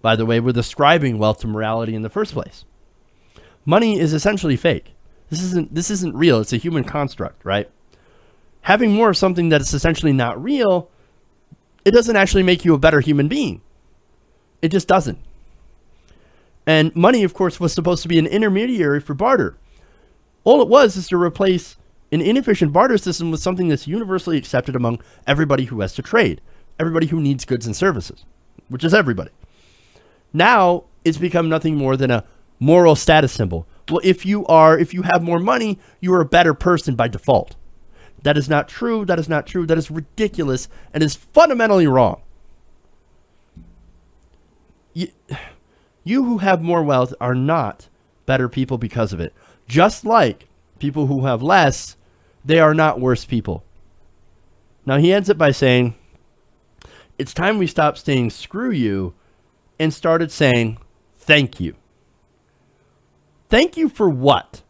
by the way, with ascribing wealth to morality in the first place. Money is essentially fake. This isn't real. It's a human construct, right? Having more of something that is essentially not real, it doesn't actually make you a better human being. It just doesn't. And money, of course, was supposed to be an intermediary for barter. All it was is to replace an inefficient barter system with something that's universally accepted among everybody who has to trade, everybody who needs goods and services, which is everybody. Now it's become nothing more than a moral status symbol. Well, if you have more money, you are a better person by default. That is not true. That is not true. That is ridiculous and is fundamentally wrong. You who have more wealth are not better people because of it. Just like people who have less, they are not worse people. Now, he ends it by saying, it's time we stopped saying screw you and started saying thank you. Thank you for what?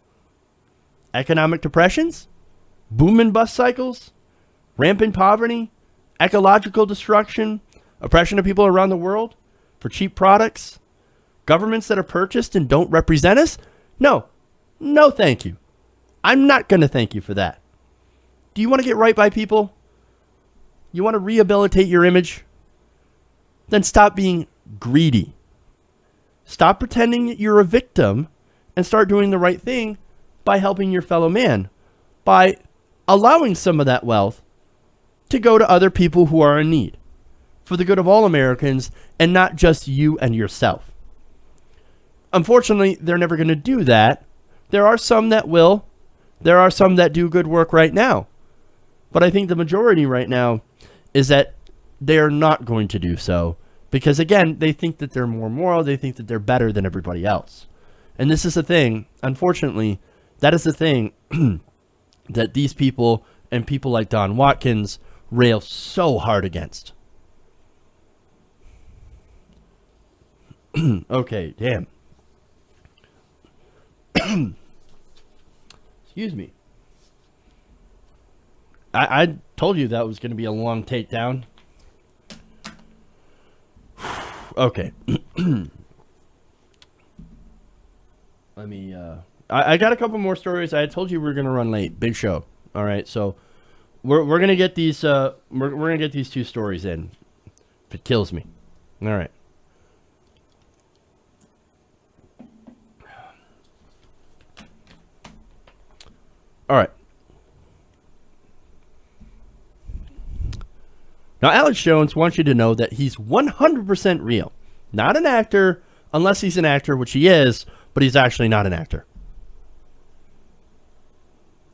Economic depressions? Boom and bust cycles? Rampant poverty? Ecological destruction? Oppression of people around the world? For cheap products? Governments that are purchased and don't represent us? No. No, thank you. I'm not going to thank you for that. Do you want to get right by people? You want to rehabilitate your image? Then stop being greedy. Stop pretending that you're a victim and start doing the right thing by helping your fellow man, by allowing some of that wealth to go to other people who are in need for the good of all Americans and not just you and yourself. Unfortunately, they're never going to do that. There are some that will. There are some that do good work right now. But I think the majority right now is that they're not going to do so because, again, they think that they're more moral. They think that they're better than everybody else. And this is the thing, unfortunately, that is the thing that these people and people like Don Watkins rail so hard against. Okay, damn. Excuse me. I told you that was going to be a long takedown. Okay. Let me, I got a couple more stories. I told you we were going to run late. Big show. All right. So we're going to get these, we're going to get these two stories in. If it kills me. All right. All right. Now, Alex Jones wants you to know that he's 100% real. Not an actor, unless he's an actor, which he is, but he's actually not an actor.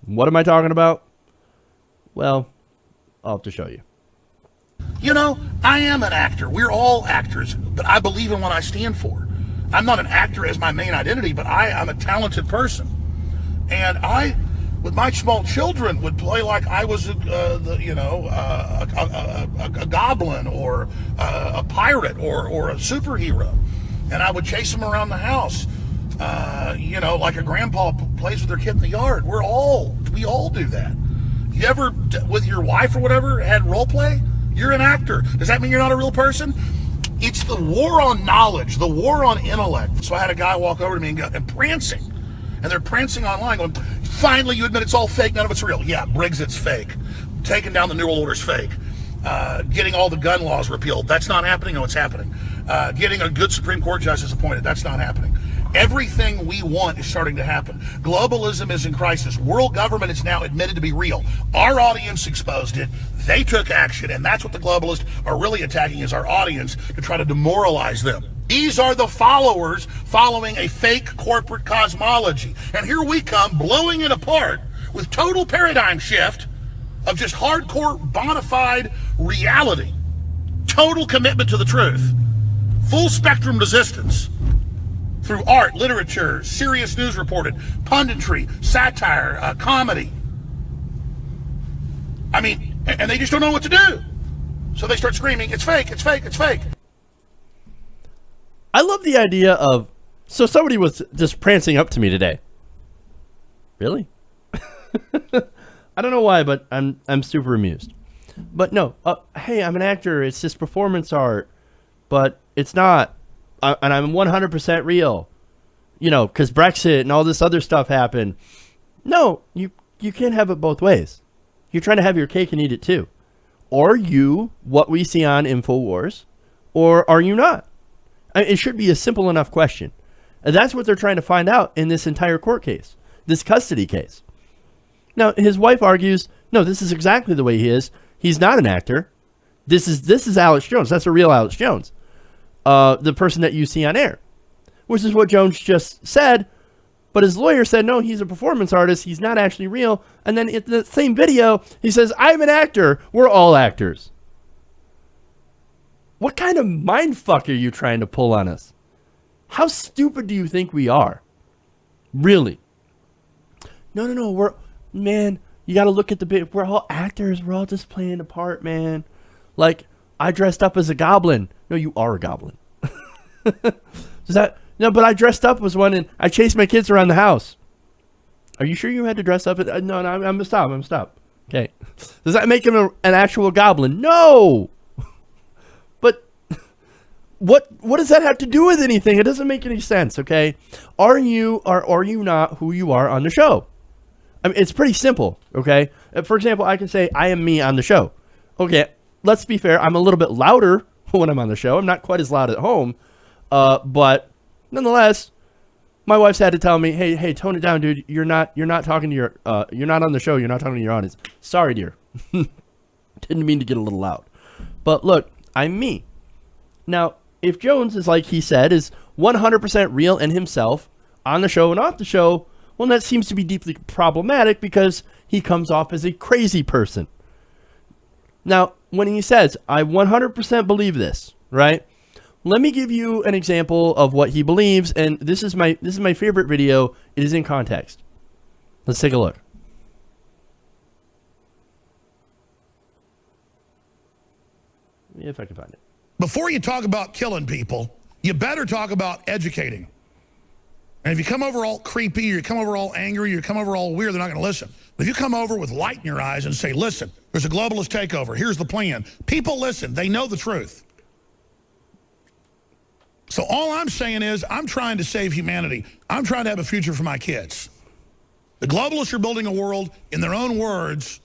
What am I talking about? Well, I'll have to show you. You know, I am an actor. We're all actors, but I believe in what I stand for. I'm not an actor as my main identity, but I'm a talented person. And I, with my small children, would play like I was, a goblin or a pirate or a superhero. And I would chase them around the house, like a grandpa plays with their kid in the yard. We all do that. You ever, with your wife or whatever, had role play? You're an actor. Does that mean you're not a real person? It's the war on knowledge, the war on intellect. So I had a guy walk over to me and prancing. And they're prancing online going, finally you admit it's all fake, none of it's real. Yeah, Brexit's fake. Taking down the New World Order's fake. Getting all the gun laws repealed, that's not happening. No, it's happening. Getting a good Supreme Court justice appointed, that's not happening. Everything we want is starting to happen. Globalism is in crisis. World government is now admitted to be real. Our audience exposed it. They took action, and that's what the globalists are really attacking, is our audience, to try to demoralize them. These are the followers following a fake corporate cosmology. And here we come blowing it apart with total paradigm shift of just hardcore bona fide reality. Total commitment to the truth. Full spectrum resistance. Through art, literature, serious news reported, punditry, satire, comedy. I mean, and they just don't know what to do. So they start screaming, it's fake, it's fake, it's fake. I love the idea of, so somebody was just prancing up to me today. Really? I don't know why, but I'm super amused. But no, hey, I'm an actor. It's just performance art, but it's not. And I'm 100% real, because Brexit and all this other stuff happened. No, you can't have it both ways. You're trying to have your cake and eat it too. Are you what we see on InfoWars, or are you not? It should be a simple enough question. And that's what they're trying to find out in this entire court case, this custody case. Now, his wife argues, no, this is exactly the way he is. He's not an actor. This is Alex Jones. That's a real Alex Jones. The person that you see on air, which is what Jones just said. But his lawyer said, no, he's a performance artist. He's not actually real. And then in the same video, he says, I'm an actor. We're all actors. What kind of mindfuck are you trying to pull on us? How stupid do you think we are? Really? No. Man, you got to look at the bit. We're all actors. We're all just playing a part, man. Like, I dressed up as a goblin. No, you are a goblin. No, but I dressed up as one and I chased my kids around the house. Are you sure you had to dress up? No, I'm going to stop. Okay. Does that make him an actual goblin? No. But what does that have to do with anything? It doesn't make any sense, okay? Are you or are you not who you are on the show? I mean, it's pretty simple, okay? For example, I can say, I am me on the show. Okay, let's be fair. I'm a little bit louder when I'm on the show. I'm not quite as loud at home. But nonetheless, my wife's had to tell me, hey, tone it down, dude. You're not talking to your, you're not on the show. You're not talking to your audience. Sorry, dear. Didn't mean to get a little loud. But look, I'm me. Now, if Jones is like he said, is 100% real in himself on the show and off the show, well, that seems to be deeply problematic because he comes off as a crazy person. Now, when he says, I 100% believe this, right? Let me give you an example of what he believes, and this is my favorite video. It is in context. Let's take a look. If I can find it. Before you talk about killing people, you better talk about educating. And if you come over all creepy, or you come over all angry, or you come over all weird, they're not going to listen. But if you come over with light in your eyes and say, listen, there's a globalist takeover. Here's the plan. People listen. They know the truth. So all I'm saying is I'm trying to save humanity. I'm trying to have a future for my kids. The globalists are building a world, in their own words,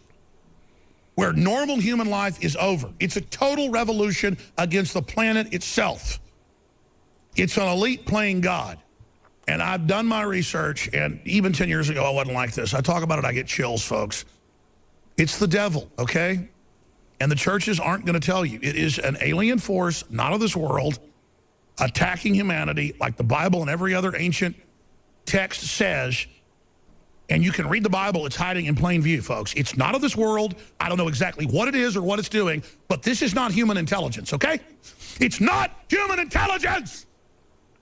where normal human life is over. It's a total revolution against the planet itself. It's an elite playing God. And I've done my research, and even 10 years ago, I wasn't like this. I talk about it, I get chills, folks. It's the devil, okay? And the churches aren't going to tell you. It is an alien force, not of this world, attacking humanity like the Bible and every other ancient text says. And you can read the Bible. It's hiding in plain view, folks. It's not of this world. I don't know exactly what it is or what it's doing, but this is not human intelligence, okay? It's not human intelligence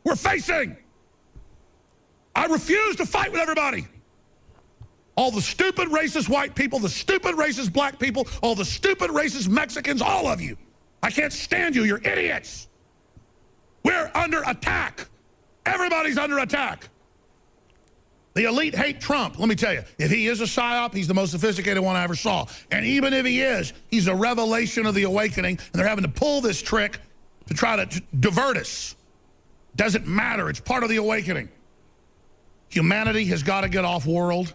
we're facing. I refuse to fight with everybody. All the stupid racist white people, the stupid racist black people, all the stupid racist Mexicans, all of you. I can't stand you. You're idiots. We're under attack. Everybody's under attack. The elite hate Trump. Let me tell you, if he is a psyop, he's the most sophisticated one I ever saw. And even if he is, he's a revelation of the awakening, and they're having to pull this trick to try to divert us. Doesn't matter. It's part of the awakening. Humanity has got to get off world.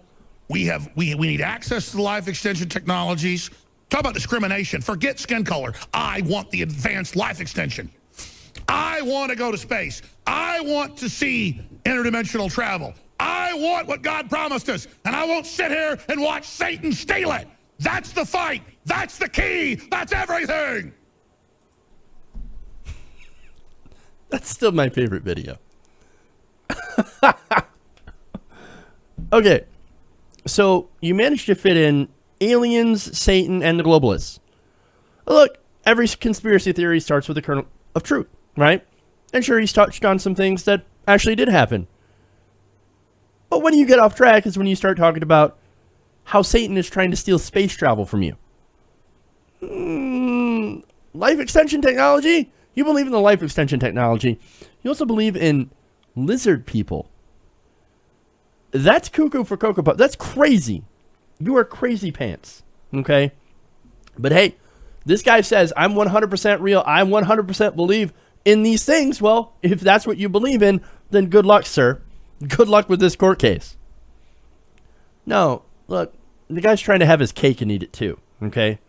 We need access to the life extension technologies. Talk about discrimination. Forget skin color. I want the advanced life extension. I want to go to space. I want to see interdimensional travel. I want what God promised us, and I won't sit here and watch Satan steal it. That's the fight. That's the key. That's everything. That's still my favorite video. Okay, so you managed to fit in aliens, Satan, and the globalists. Look, every conspiracy theory starts with a kernel of truth, right? And sure, he's touched on some things that actually did happen. But when you get off track is when you start talking about how Satan is trying to steal space travel from you. Life extension technology? You believe in the life extension technology. You also believe in lizard people. That's cuckoo for Cocoa Puff. That's crazy. You are crazy pants. Okay? But hey, this guy says, I'm 100% real. I 100% believe in these things. Well, if that's what you believe in, then good luck, sir. Good luck with this court case. No, look, the guy's trying to have his cake and eat it too, okay?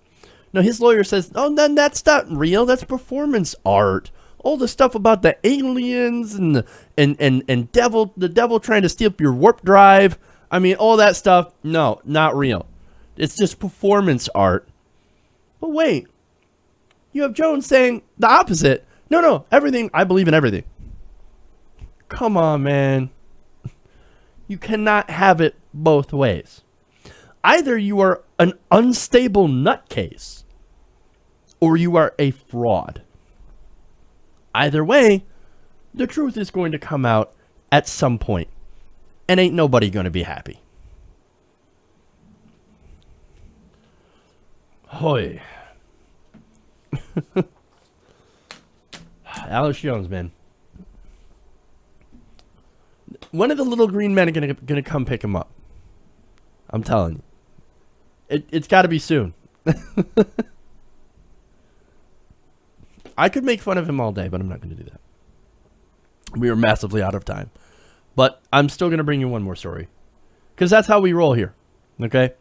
No, his lawyer says, oh, then that's not real. That's performance art. All the stuff about the aliens and the devil trying to steal your warp drive. I mean, all that stuff. No, not real. It's just performance art. But wait, you have Jones saying the opposite. No, everything. I believe in everything. Come on, man. You cannot have it both ways. Either you are an unstable nutcase or you are a fraud. Either way, the truth is going to come out at some point, and ain't nobody going to be happy. Hoy. Alex Jones, man. When are the little green men gonna come pick him up? I'm telling you. It's got to be soon. I could make fun of him all day, but I'm not going to do that. We are massively out of time. But I'm still going to bring you one more story. Because that's how we roll here. Okay?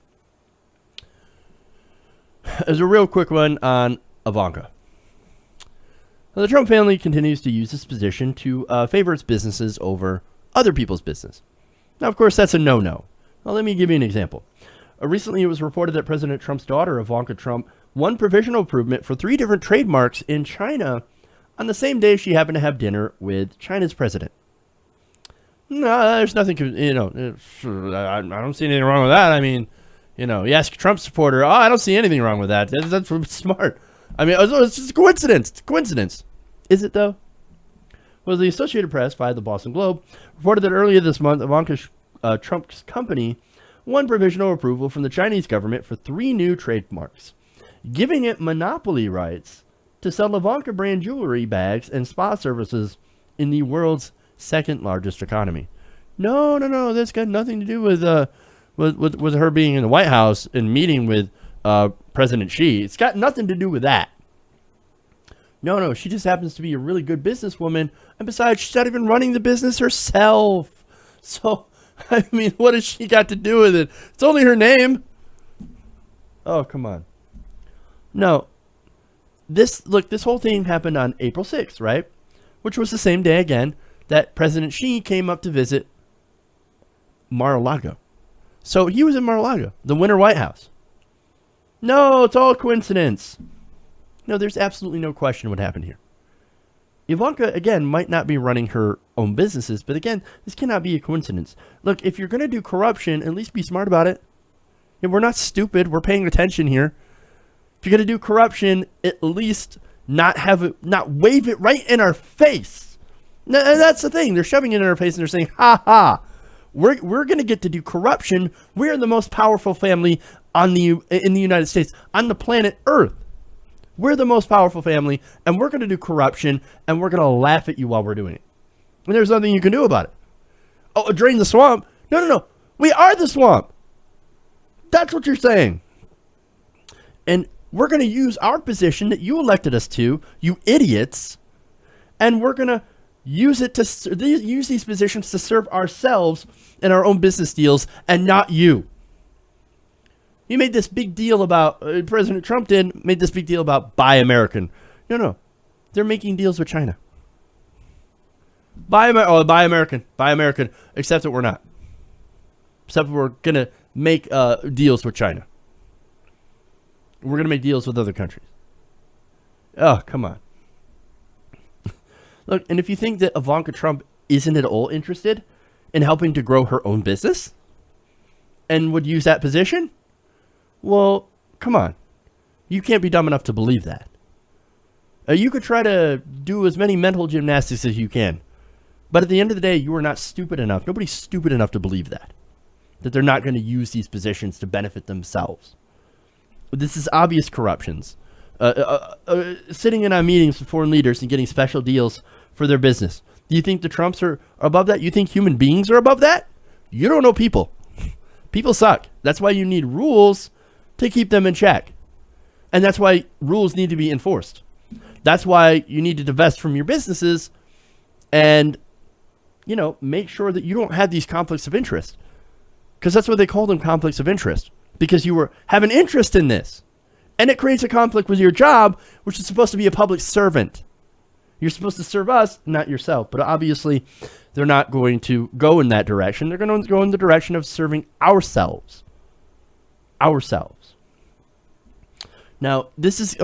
There's a real quick one on Ivanka. Now, the Trump family continues to use this position to favor its businesses over other people's business. Now, of course, that's a no-no. Now, let me give you an example. Recently, it was reported that President Trump's daughter, Ivanka Trump, won provisional approval for 3 different trademarks in China on the same day she happened to have dinner with China's president. No, there's nothing, I don't see anything wrong with that. I mean, you ask a Trump supporter, I don't see anything wrong with that. That's smart. I mean, it's just a coincidence. It's a coincidence. Is it, though? Well, the Associated Press, via the Boston Globe, reported that earlier this month, Ivanka Trump's company won provisional approval from the Chinese government for 3 new trademarks, giving it monopoly rights to sell Ivanka brand jewelry, bags, and spa services in the world's second largest economy. No, that's got nothing to do with her being in the White House and meeting with President Xi. It's got nothing to do with that. No, she just happens to be a really good businesswoman, and besides, she's not even running the business herself. So, I mean, what has she got to do with it? It's only her name. Oh, come on. No. This whole thing happened on April 6th, right? Which was the same day, again, that President Xi came up to visit Mar-a-Lago. So he was in Mar-a-Lago, the Winter White House. No, it's all coincidence. No, there's absolutely no question what happened here. Ivanka, again, might not be running her own businesses, but again, this cannot be a coincidence. Look, if you're going to do corruption, at least be smart about it. And we're not stupid. We're paying attention here. If you're going to do corruption, at least not wave it right in our face. No, that's the thing. They're shoving it in our face and they're saying, ha ha, we're going to get to do corruption. We're the most powerful family in the United States, on the planet Earth. We're the most powerful family, and we're going to do corruption, and we're going to laugh at you while we're doing it. And there's nothing you can do about it. Oh, drain the swamp? No. We are the swamp. That's what you're saying. And we're going to use our position that you elected us to, you idiots, and we're going to use these positions to serve ourselves and our own business deals, and not you. You made this big deal about, President Trump made this big deal about Buy American. No. They're making deals with China. Buy American, except that we're not. Except we're going to make deals with China. We're going to make deals with other countries. Oh, come on. Look, and if you think that Ivanka Trump isn't at all interested in helping to grow her own business and would use that position, well, come on. You can't be dumb enough to believe that. You could try to do as many mental gymnastics as you can. But at the end of the day, you are not stupid enough. Nobody's stupid enough to believe that they're not going to use these positions to benefit themselves. This is obvious corruptions. Sitting in on meetings with foreign leaders and getting special deals for their business. Do you think the Trumps are above that? You think human beings are above that? You don't know people. People suck. That's why you need rules to keep them in check. And that's why rules need to be enforced. That's why you need to divest from your businesses and, make sure that you don't have these conflicts of interest. Because that's what they call them, conflicts of interest. Because you have an interest in this. And it creates a conflict with your job, which is supposed to be a public servant. You're supposed to serve us, not yourself. But obviously, they're not going to go in that direction. They're going to go in the direction of serving ourselves. Now, this is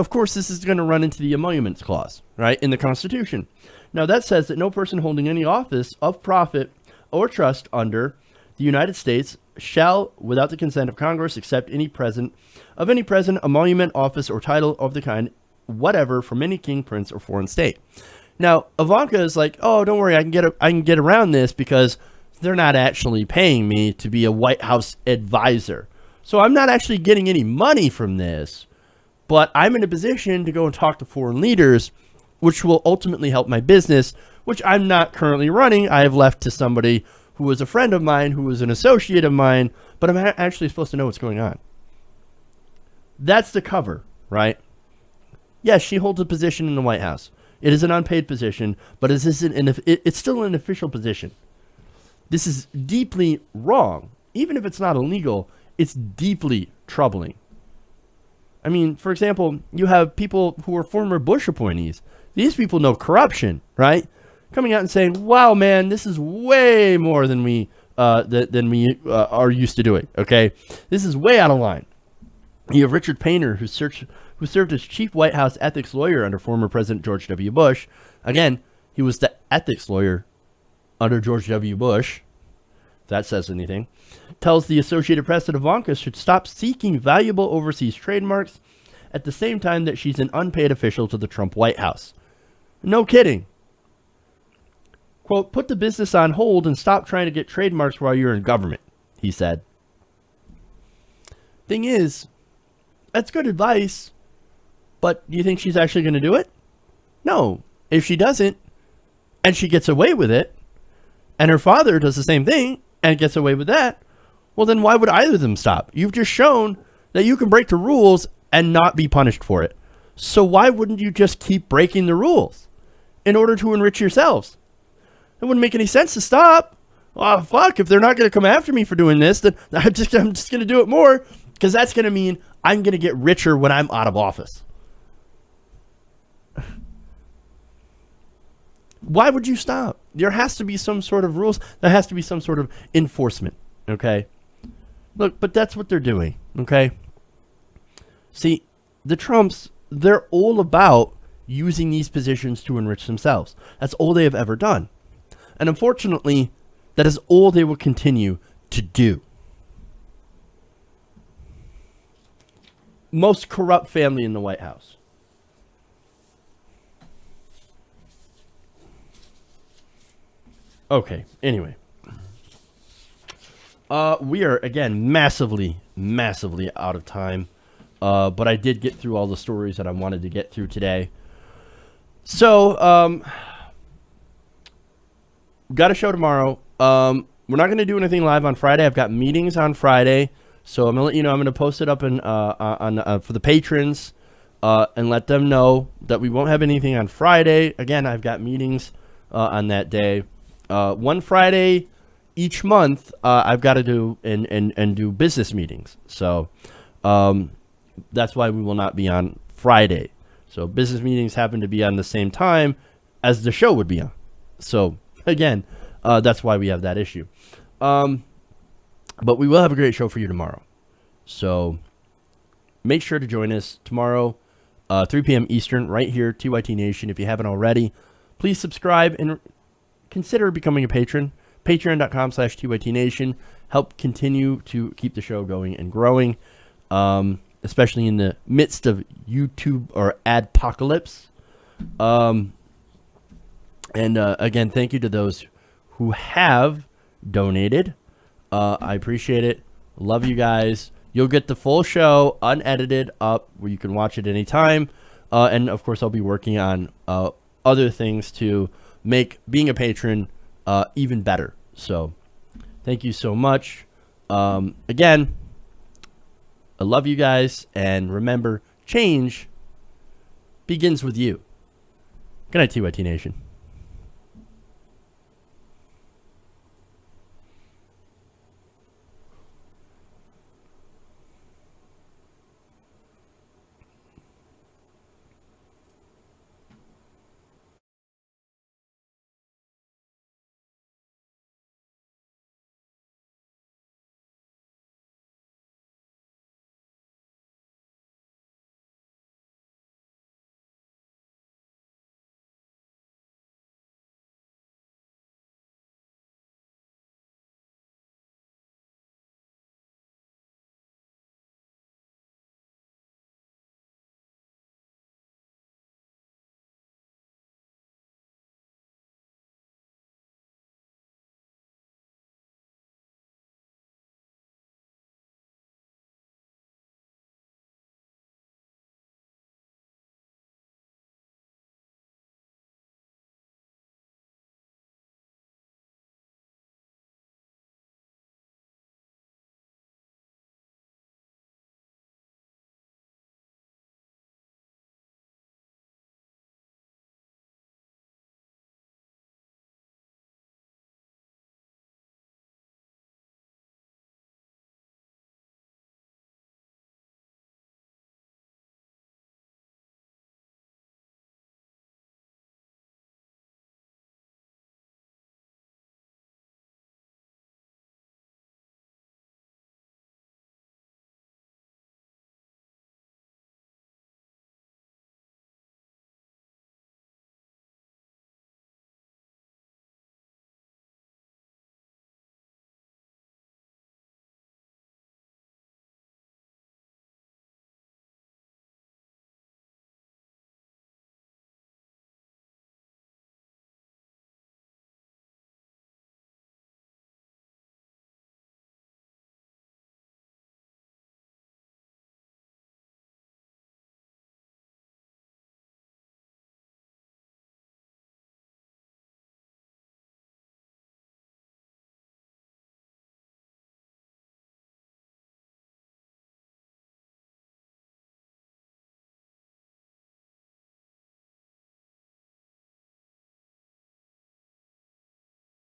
going to run into the emoluments clause, right, in the Constitution. Now, that says that no person holding any office of profit or trust under the United States shall, without the consent of Congress, accept any present, emolument, office, or title of the kind, whatever, from any king, prince, or foreign state. Now, Ivanka is like, oh, don't worry, I can get around this because they're not actually paying me to be a White House advisor. So I'm not actually getting any money from this, but I'm in a position to go and talk to foreign leaders, which will ultimately help my business, which I'm not currently running. I have left to somebody who was a friend of mine, who was an associate of mine, but I'm actually supposed to know what's going on. That's the cover, right? Yes, she holds a position in the White House. It is an unpaid position, but it's still an official position. This is deeply wrong. Even if it's not illegal, it's deeply troubling. I mean, for example, you have people who are former Bush appointees. These people know corruption, right? Coming out and saying, wow, man, this is way more than we are used to doing, okay? This is way out of line. You have Richard Painter, who served as chief White House ethics lawyer under former President George W. Bush. Again, he was the ethics lawyer under George W. Bush. If that says anything. Tells the Associated Press that Ivanka should stop seeking valuable overseas trademarks at the same time that she's an unpaid official to the Trump White House. No kidding. Quote, put the business on hold and stop trying to get trademarks while you're in government, he said. Thing is, that's good advice, but do you think she's actually going to do it? No. If she doesn't, and she gets away with it, and her father does the same thing, and gets away with that, well, then why would either of them stop? You've just shown that you can break the rules and not be punished for it. So why wouldn't you just keep breaking the rules in order to enrich yourselves? It wouldn't make any sense to stop. Oh, fuck, if they're not going to come after me for doing this, then I'm just going to do it more, because that's going to mean I'm going to get richer when I'm out of office. Why would you stop? There has to be some sort of rules. There has to be some sort of enforcement, okay? Look, but that's what they're doing, okay? See, the Trumps, they're all about using these positions to enrich themselves. That's all they have ever done. And unfortunately, that is all they will continue to do. Most corrupt family in the White House. Okay, anyway. We are, again, massively out of time. But I did get through all the stories that I wanted to get through today. So, got a show tomorrow. We're not going to do anything live on Friday. I've got meetings on Friday. So I'm going to let you know. I'm going to post it up for the patrons and let them know that we won't have anything on Friday. Again, I've got meetings on that day. One Friday each month, I've got to do and do business meetings. So that's why we will not be on Friday. So business meetings happen to be on the same time as the show would be on. So again, that's why we have that issue. But we will have a great show for you tomorrow. So make sure to join us tomorrow, 3 p.m. Eastern, right here, TYT Nation. If you haven't already, please subscribe and consider becoming a patron. Patreon.com/TYT Nation. Help continue to keep the show going and growing, especially in the midst of YouTube or adpocalypse. And again, thank you to those who have donated. I appreciate it. Love you guys. You'll get the full show unedited up where you can watch it anytime. And of course, I'll be working on other things to make being a patron even better. So thank you so much. Again, I love you guys. And remember, change begins with you. Good night, TYT Nation.